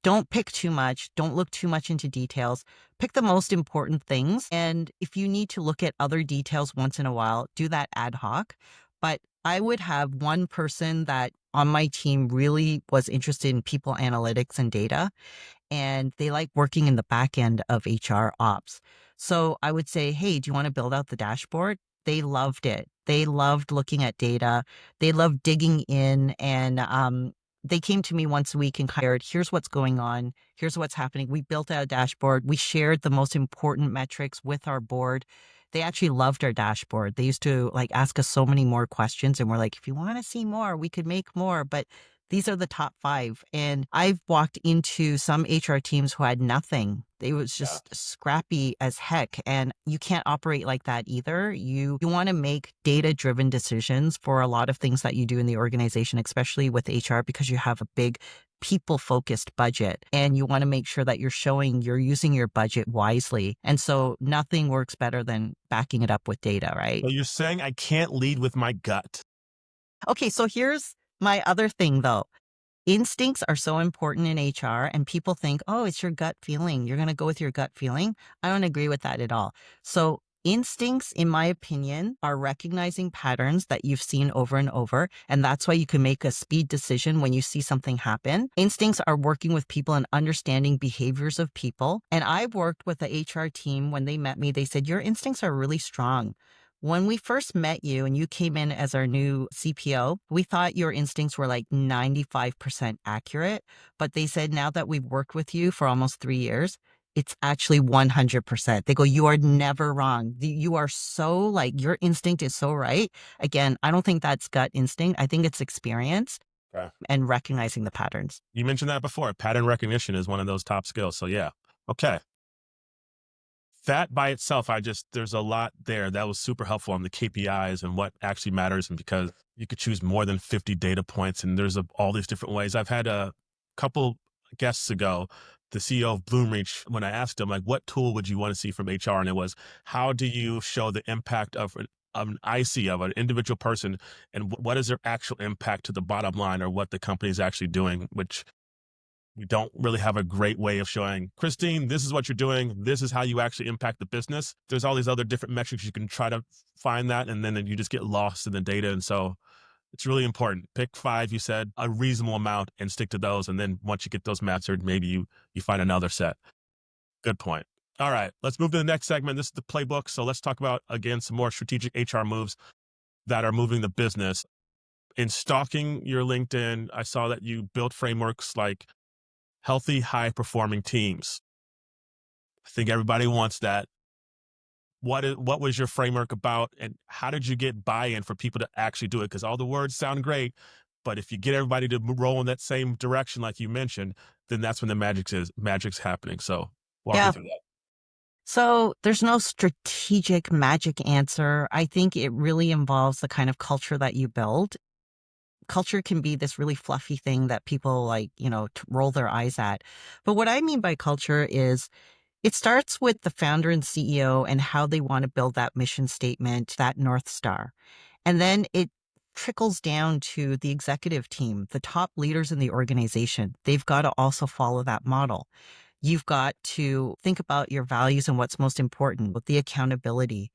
Don't pick too much. Don't look too much into details. Pick the most important things. And if you need to look at other details once in a while, do that ad hoc. But I would have one person that on my team really was interested in people analytics and data, and they like working in the back end of HR ops. So I would say, hey, do you want to build out the dashboard? They loved it. They loved looking at data. They loved digging in. And they came to me once a week and shared, here's what's going on. Here's what's happening. We built out a dashboard. We shared the most important metrics with our board. They actually loved our dashboard. They used to like ask us so many more questions. And we're like, if you want to see more, we could make more. But these are the top 5. And I've walked into some HR teams who had nothing. It was Yeah. just scrappy as heck. And you can't operate like that either. You want to make data-driven decisions for a lot of things that you do in the organization, especially with HR, because you have a big people-focused budget. And you want to make sure that you're showing you're using your budget wisely. And so nothing works better than backing it up with data, right? So you're saying I can't lead with my gut. Okay, so here's my other thing though. Instincts are so important in HR, and people think, oh, it's your gut feeling. You're going to go with your gut feeling. I don't agree with that at all. So, instincts, in my opinion, are recognizing patterns that you've seen over and over. And that's why you can make a speed decision when you see something happen. Instincts are working with people and understanding behaviors of people. And I've worked with the HR team. When they met me, they said, your instincts are really strong. When we first met you and you came in as our new CPO, we thought your instincts were like 95% accurate. But they said now that we've worked with you for almost 3 years, it's actually 100%. They go, you are never wrong. You are so like, your instinct is so right. Again, I don't think that's gut instinct. I think it's experience Okay. and recognizing the patterns. You mentioned that before. Pattern recognition is one of those top skills. So yeah. Okay. That by itself, there's a lot there. That was super helpful on the KPIs and what actually matters. And because you could choose more than 50 data points and all these different ways. I've had a couple guests ago, the CEO of Bloomreach, when I asked him, like, what tool would you want to see from HR? And it was, how do you show the impact of an IC, of an individual person, and what is their actual impact to the bottom line or what the company is actually doing, which we don't really have a great way of showing, Christine, this is what you're doing. This is how you actually impact the business. There's all these other different metrics you can try to find that, and then you just get lost in the data. And so it's really important. Pick 5, you said, a reasonable amount, and stick to those. And then once you get those mastered, maybe you find another set. Good point. All right, let's move to the next segment. This is the playbook. So let's talk about, again, some more strategic HR moves that are moving the business. In stalking your LinkedIn, I saw that you built frameworks like healthy, high performing teams. I think everybody wants that. What was your framework about, and how did you get buy-in for people to actually do it? Because all the words sound great, but if you get everybody to roll in that same direction, like you mentioned, then that's when the magic's happening. So walk me Yeah. through that. So there's no strategic magic answer. I think it really involves the kind of culture that you build. Culture can be this really fluffy thing that people like, roll their eyes at. But what I mean by culture is it starts with the founder and CEO and how they want to build that mission statement, that North Star. And then it trickles down to the executive team, the top leaders in the organization. They've got to also follow that model. You've got to think about your values and what's most important with the accountability,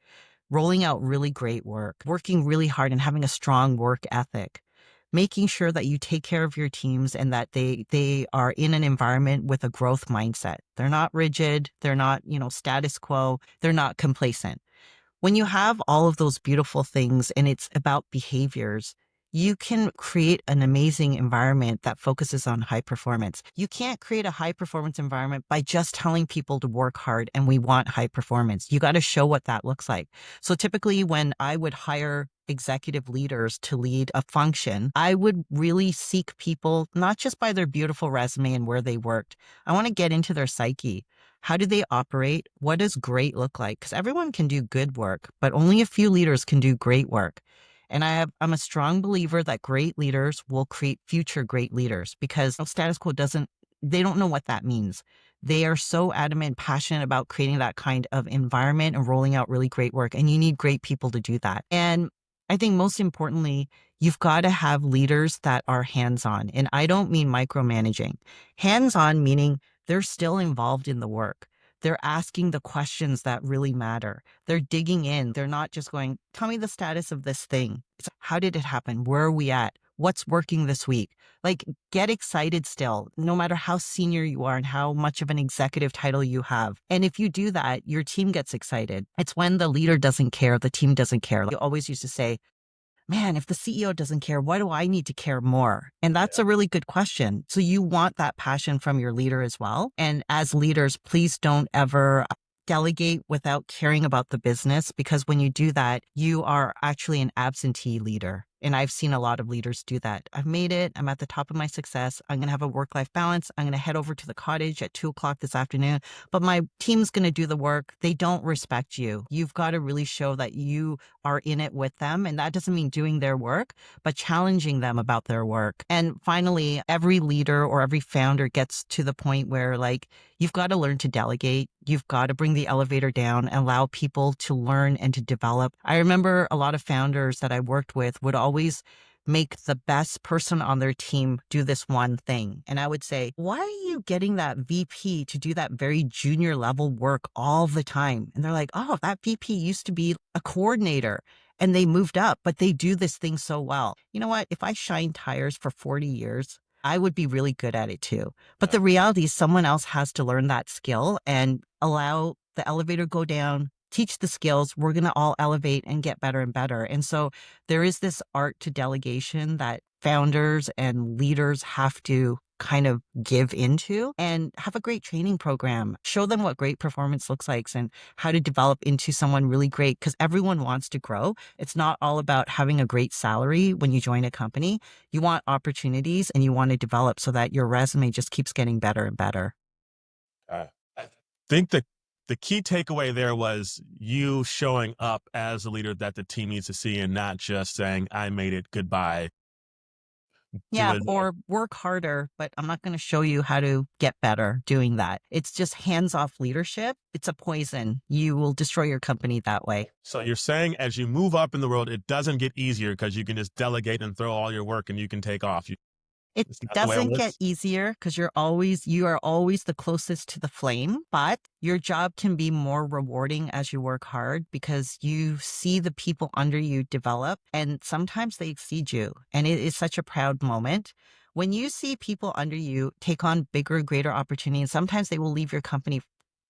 rolling out really great work, working really hard and having a strong work ethic, making sure that you take care of your teams and that they are in an environment with a growth mindset. They're not rigid, they're not, status quo, they're not complacent. When you have all of those beautiful things and it's about behaviors, you can create an amazing environment that focuses on high performance. You can't create a high performance environment by just telling people to work hard and we want high performance. You got to show what that looks like. So typically when I would hire executive leaders to lead a function, I would really seek people not just by their beautiful resume and where they worked. I want to get into their psyche. How do they operate? What does great look like? Because everyone can do good work, but only a few leaders can do great work. And I'm a strong believer that great leaders will create future great leaders because status quo they don't know what that means. They are so adamant, passionate about creating that kind of environment and rolling out really great work. And you need great people to do that. And I think most importantly, you've got to have leaders that are hands on. And I don't mean micromanaging. Hands on meaning they're still involved in the work. They're asking the questions that really matter. They're digging in. They're not just going, tell me the status of this thing. It's how did it happen? Where are we at? What's working this week? Like, get excited still, no matter how senior you are and how much of an executive title you have. And if you do that, your team gets excited. It's when the leader doesn't care, the team doesn't care. You always used to say, man, if the CEO doesn't care, why do I need to care more? And that's a really good question. So you want that passion from your leader as well. And as leaders, please don't ever delegate without caring about the business, because when you do that, you are actually an absentee leader. And I've seen a lot of leaders do that. I've made it. I'm at the top of my success. I'm going to have a work-life balance. I'm going to head over to the cottage at 2 o'clock this afternoon, but my team's going to do the work. They don't respect you. You've got to really show that you are in it with them. And that doesn't mean doing their work, but challenging them about their work. And finally, every leader or every founder gets to the point where like, you've got to learn to delegate. You've got to bring the elevator down and allow people to learn and to develop. I remember a lot of founders that I worked with would always make the best person on their team do this one thing. And I would say, why are you getting that VP to do that very junior level work all the time? And they're like, oh, that VP used to be a coordinator and they moved up, but they do this thing so well. You know what? If I shine tires for 40 years, I would be really good at it too. But the reality is someone else has to learn that skill and allow the elevator go down, teach the skills. We're going to all elevate and get better and better. And so there is this art to delegation that founders and leaders have to kind of give into and have a great training program. Show them what great performance looks like and how to develop into someone really great, because everyone wants to grow. It's not all about having a great salary when you join a company. You want opportunities and you want to develop so that your resume just keeps getting better and better. I think the key takeaway there was you showing up as a leader that the team needs to see and not just saying, I made it, goodbye. Do Yeah, it. or work harder, but I'm not going to show you how to get better doing that. It's just hands-off leadership. It's a poison. You will destroy your company that way. So you're saying as you move up in the world, it doesn't get easier because you can just delegate and throw all your work and you can take off. It It's not the way it doesn't get works. easier because you are always the closest to the flame, but your job can be more rewarding as you work hard because you see the people under you develop and sometimes they exceed you. And it is such a proud moment. When you see people under you take on bigger, greater opportunities, sometimes they will leave your company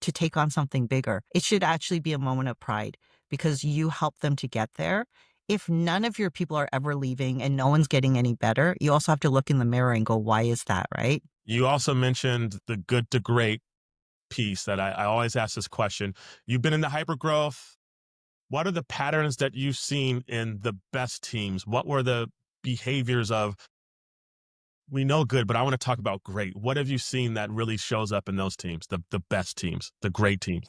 to take on something bigger. It should actually be a moment of pride because you helped them to get there. If none of your people are ever leaving and no one's getting any better, you also have to look in the mirror and go, why is that, right? You also mentioned the good to great piece that I always ask this question. You've been in the hyper growth. What are the patterns that you've seen in the best teams? What were the behaviors of, we know good, but I want to talk about great. What have you seen that really shows up in those teams, the best teams, the great teams?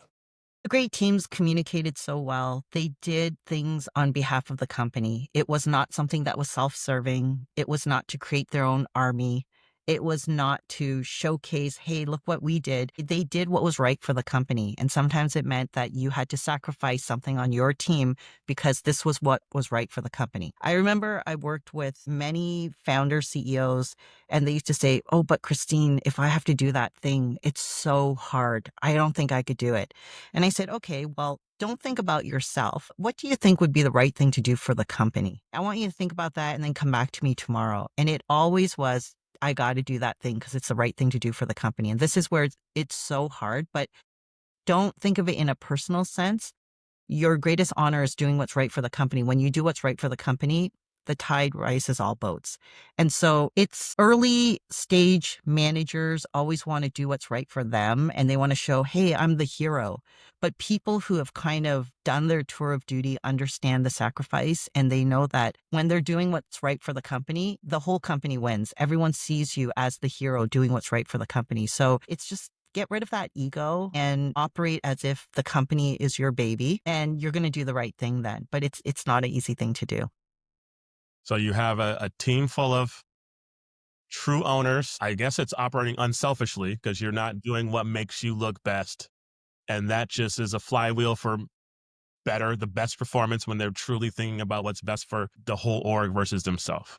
The great teams communicated so well. They did things on behalf of the company. It was not something that was self-serving. It was not to create their own army. It was not to showcase, hey, look what we did. They did what was right for the company. And sometimes it meant that you had to sacrifice something on your team because this was what was right for the company. I remember I worked with many founder CEOs and they used to say, oh, but Christine, if I have to do that thing, it's so hard. I don't think I could do it. And I said, okay, well, don't think about yourself. What do you think would be the right thing to do for the company? I want you to think about that and then come back to me tomorrow. And it always was, I got to do that thing because it's the right thing to do for the company. And this is where it's so hard, but don't think of it in a personal sense. Your greatest honor is doing what's right for the company. When you do what's right for the the tide rises all boats. And so it's early stage managers always want to do what's right for them and they want to show, hey, I'm the hero. But people who have kind of done their tour of duty understand the sacrifice and they know that when they're doing what's right for the company, the whole company wins. Everyone sees you as the hero doing what's right for the company. So it's just get rid of that ego and operate as if the company is your baby and you're going to do the right thing then. But it's not an easy thing to do. So you have a team full of true owners. I guess it's operating unselfishly because you're not doing what makes you look best. And that just is a flywheel for the best performance when they're truly thinking about what's best for the whole org versus themselves.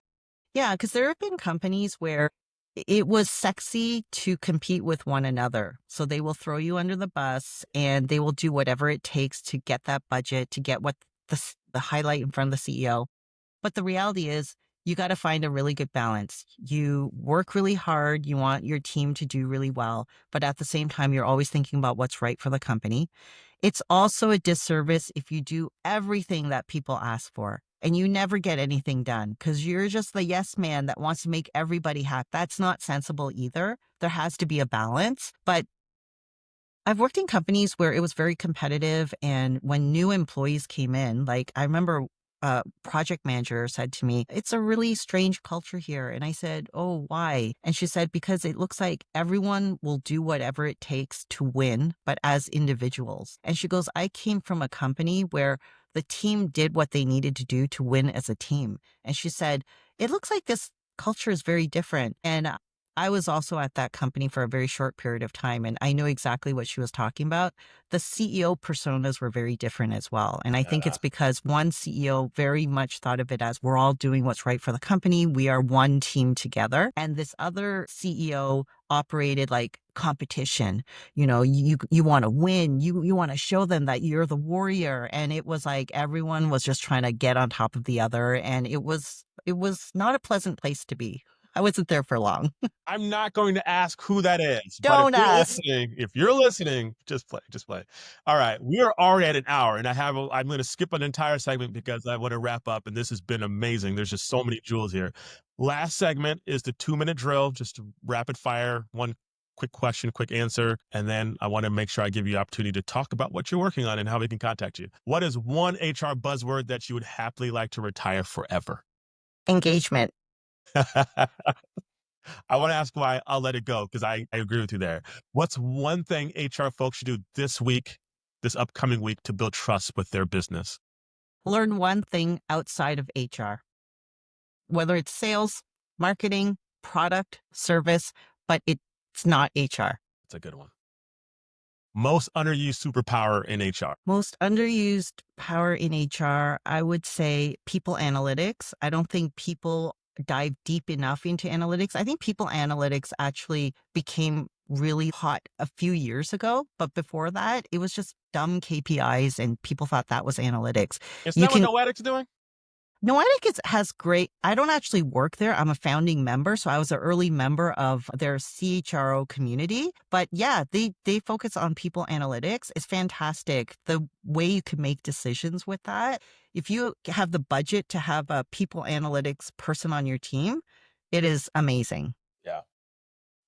Yeah, because there have been companies where it was sexy to compete with one another. So they will throw you under the bus and they will do whatever it takes to get that budget, to get what the highlight in front of the CEO. But the reality is, you got to find a really good balance. You work really hard. You want your team to do really well. But at the same time, you're always thinking about what's right for the company. It's also a disservice if you do everything that people ask for and you never get anything done because you're just the yes man that wants to make everybody happy. That's not sensible either. There has to be a balance. But I've worked in companies where it was very competitive. And when new employees came in, like I remember a project manager said to me, it's a really strange culture here. And I said, oh, why? And she said, because it looks like everyone will do whatever it takes to win, but as individuals. And she goes, I came from a company where the team did what they needed to do to win as a team. And she said, it looks like this culture is very different. And I was also at that company for a very short period of time, and I knew exactly what she was talking about. The CEO personas were very different as well. And I think Yeah. it's because one CEO very much thought of it as we're all doing what's right for the company. We are one team together. And this other CEO operated like competition. You know, you want to win. You want to show them that you're the warrior. And it was like everyone was just trying to get on top of the other. And it was not a pleasant place to be. I wasn't there for long. I'm not going to ask who that is, but Don't ask. if you're listening, just play. All right, we are already at an hour, and I'm going to skip an entire segment because I want to wrap up. And this has been amazing. There's just so many jewels here. Last segment is the 2-minute drill, just a rapid fire, one quick question, quick answer, and then I want to make sure I give you opportunity to talk about what you're working on and how we can contact you. What is one HR buzzword that you would happily like to retire forever? Engagement. I want to ask why. I'll let it go because I agree with you there. What's one thing HR folks should do this week, this upcoming week, to build trust with their business? Learn one thing outside of HR, whether it's sales, marketing, product, service, but it's not HR. That's a good one. Most underused superpower in HR. Most underused power in HR, I would say people analytics. I don't think people dive deep enough into analytics. I think people analytics actually became really hot a few years ago, but before that, it was just dumb KPIs and people thought that was analytics. Isn't You that what can Noetic's doing? Noetic has great. I don't actually work there. I'm a founding member, so I was an early member of their CHRO community. But yeah, they focus on people analytics. It's fantastic. The way you can make decisions with that. If you have the budget to have a people analytics person on your team, it is amazing. Yeah.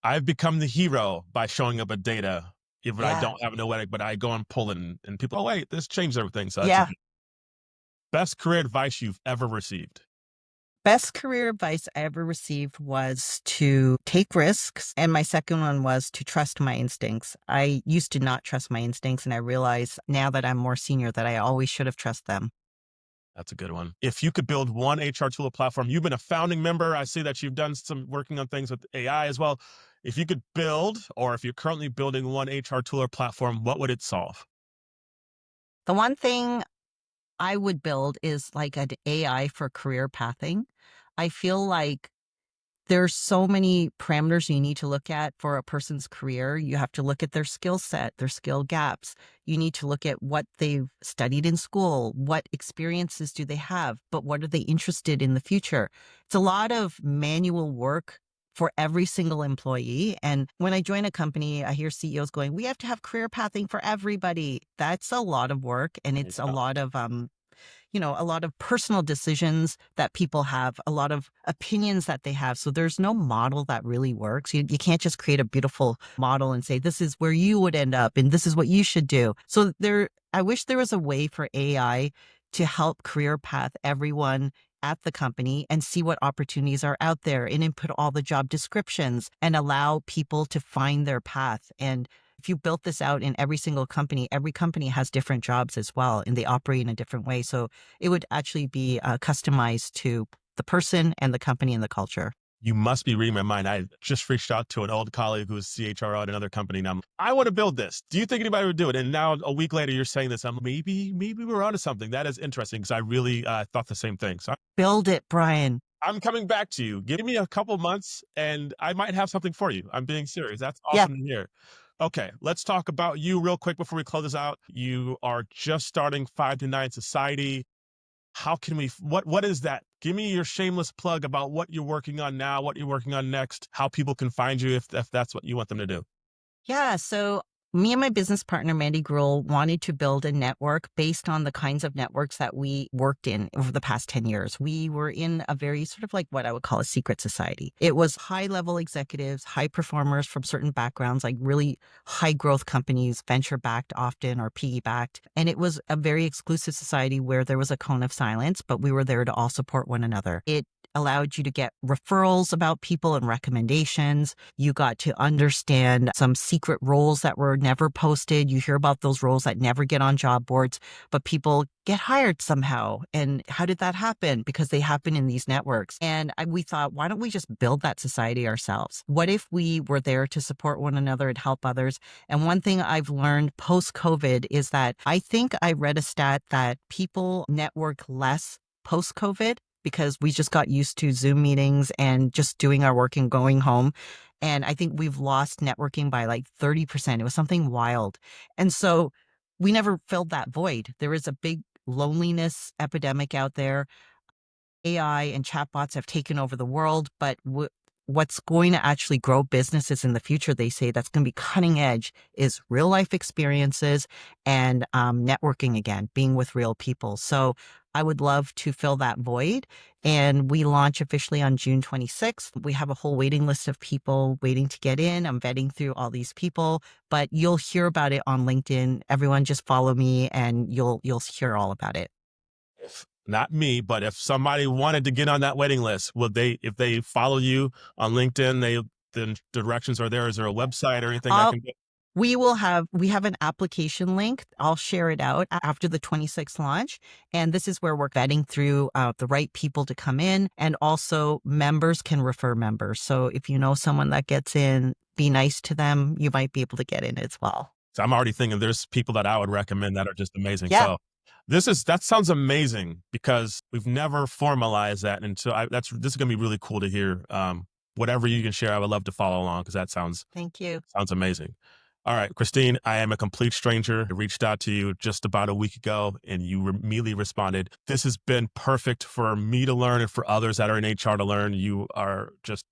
I've become the hero by showing up at data. Even I Yeah. don't have a Noetic, but I go and pull it and people, oh, wait, this changed everything. So that's a Yeah. good. Best career advice you've ever received. Best career advice I ever received was to take risks. And my second one was to trust my instincts. I used to not trust my instincts. And I realize now that I'm more senior that I always should have trusted them. That's a good one. If you could build one HR tool or platform, you've been a founding member. I see that you've done some working on things with AI as well. If you could build, or if you're currently building one HR tool or platform, what would it solve? The one thing I would build is like an AI for career pathing. I feel like there's so many parameters you need to look at for a person's career. You have to look at their skill set, their skill gaps. You need to look at what they've studied in school, what experiences do they have, but what are they interested in the future? It's a lot of manual work for every single employee. And when I join a company, I hear CEOs going, we have to have career pathing for everybody. That's a lot of work and it's a Yeah. lot of a lot of personal decisions that people have, a lot of opinions that they have. So there's no model that really works. You can't just create a beautiful model and say, this is where you would end up and this is what you should do. So I wish there was a way for AI to help career path everyone at the company and see what opportunities are out there and input all the job descriptions and allow people to find their path. And if you built this out in every company has different jobs as well, and they operate in a different way. So it would actually be customized to the person and the company and the culture. You must be reading my mind. I just reached out to an old colleague who's CHRO at another company. Now, I want to build this. Do you think anybody would do it? And now a week later, you're saying this. Maybe we're onto something. That is interesting because I really thought the same thing. So Build it, Brian. I'm coming back to you. Give me a couple months and I might have something for you. I'm being serious. That's Yeah. awesome to hear. Okay, let's talk about you real quick before we close this out. You are just starting 5 to 9 Society. How can we, what is that? Give me your shameless plug about what you're working on now, what you're working on next, how people can find you if that's what you want them to do. Yeah. So me and my business partner, Mandy Gruhl, wanted to build a network based on the kinds of networks that we worked in over the past 10 years. We were in a very sort of like what I would call a secret society. It was high level executives, high performers from certain backgrounds, like really high growth companies, venture backed often or PE backed. And it was a very exclusive society where there was a cone of silence, but we were there to all support one another. It allowed you to get referrals about people and recommendations. You got to understand some secret roles that were never posted. You hear about those roles that never get on job boards, but people get hired somehow. And how did that happen? Because they happen in these networks. And we thought, why don't we just build that society ourselves? What if we were there to support one another and help others? And one thing I've learned post-COVID is that I think I read a stat that people network less post-COVID because we just got used to Zoom meetings and just doing our work and going home. And I think we've lost networking by like 30%. It was something wild. And so we never filled that void. There is a big loneliness epidemic out there. AI and chatbots have taken over the world, but what's going to actually grow businesses in the future, they say that's going to be cutting edge, is real life experiences and networking again, being with real people. So I would love to fill that void. And we launch officially on June 26th. We have a whole waiting list of people waiting to get in. I'm vetting through all these people, but you'll hear about it on LinkedIn. Everyone just follow me and you'll hear all about it. If not me, but if somebody wanted to get on that waiting list, if they follow you on LinkedIn, the directions are there. Is there a website or anything I can get? We have an application link. I'll share it out after the 26th launch. And this is where we're vetting through the right people to come in. And also members can refer members. So if you know someone that gets in, be nice to them. You might be able to get in as well. So I'm already thinking there's people that I would recommend that are just amazing. Yeah. So that sounds amazing because we've never formalized that. And so this is going to be really cool to hear. Whatever you can share, I would love to follow along because that sounds amazing. All right, Christine, I am a complete stranger. I reached out to you just about a week ago and you immediately responded. This has been perfect for me to learn and for others that are in HR to learn. You are just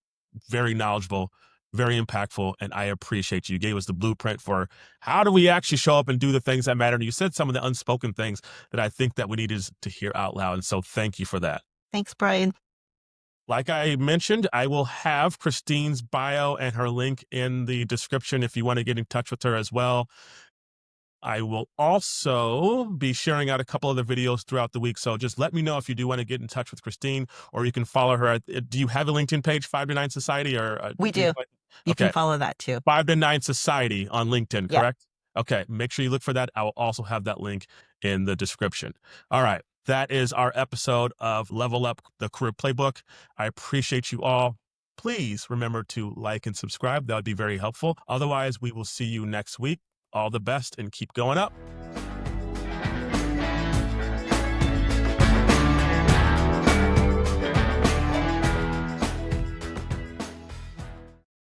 very knowledgeable, very impactful, and I appreciate you. You gave us the blueprint for how do we actually show up and do the things that matter. And you said some of the unspoken things that I think that we needed to hear out loud. And so thank you for that. Thanks, Brian. Like I mentioned, I will have Christine's bio and her link in the description if you want to get in touch with her as well. I will also be sharing out a couple other videos throughout the week. So just let me know if you do want to get in touch with Christine, or you can follow her. Do you have a LinkedIn page, 5 to 9 Society? Or We do. You okay. can follow that too. 5 to 9 Society on LinkedIn, Yeah. correct? Okay, make sure you look for that. I will also have that link in the description. All right, that is our episode of Level Up the Career Playbook. I appreciate you all. Please remember to like and subscribe. That would be very helpful. Otherwise, we will see you next week. All the best and keep going up.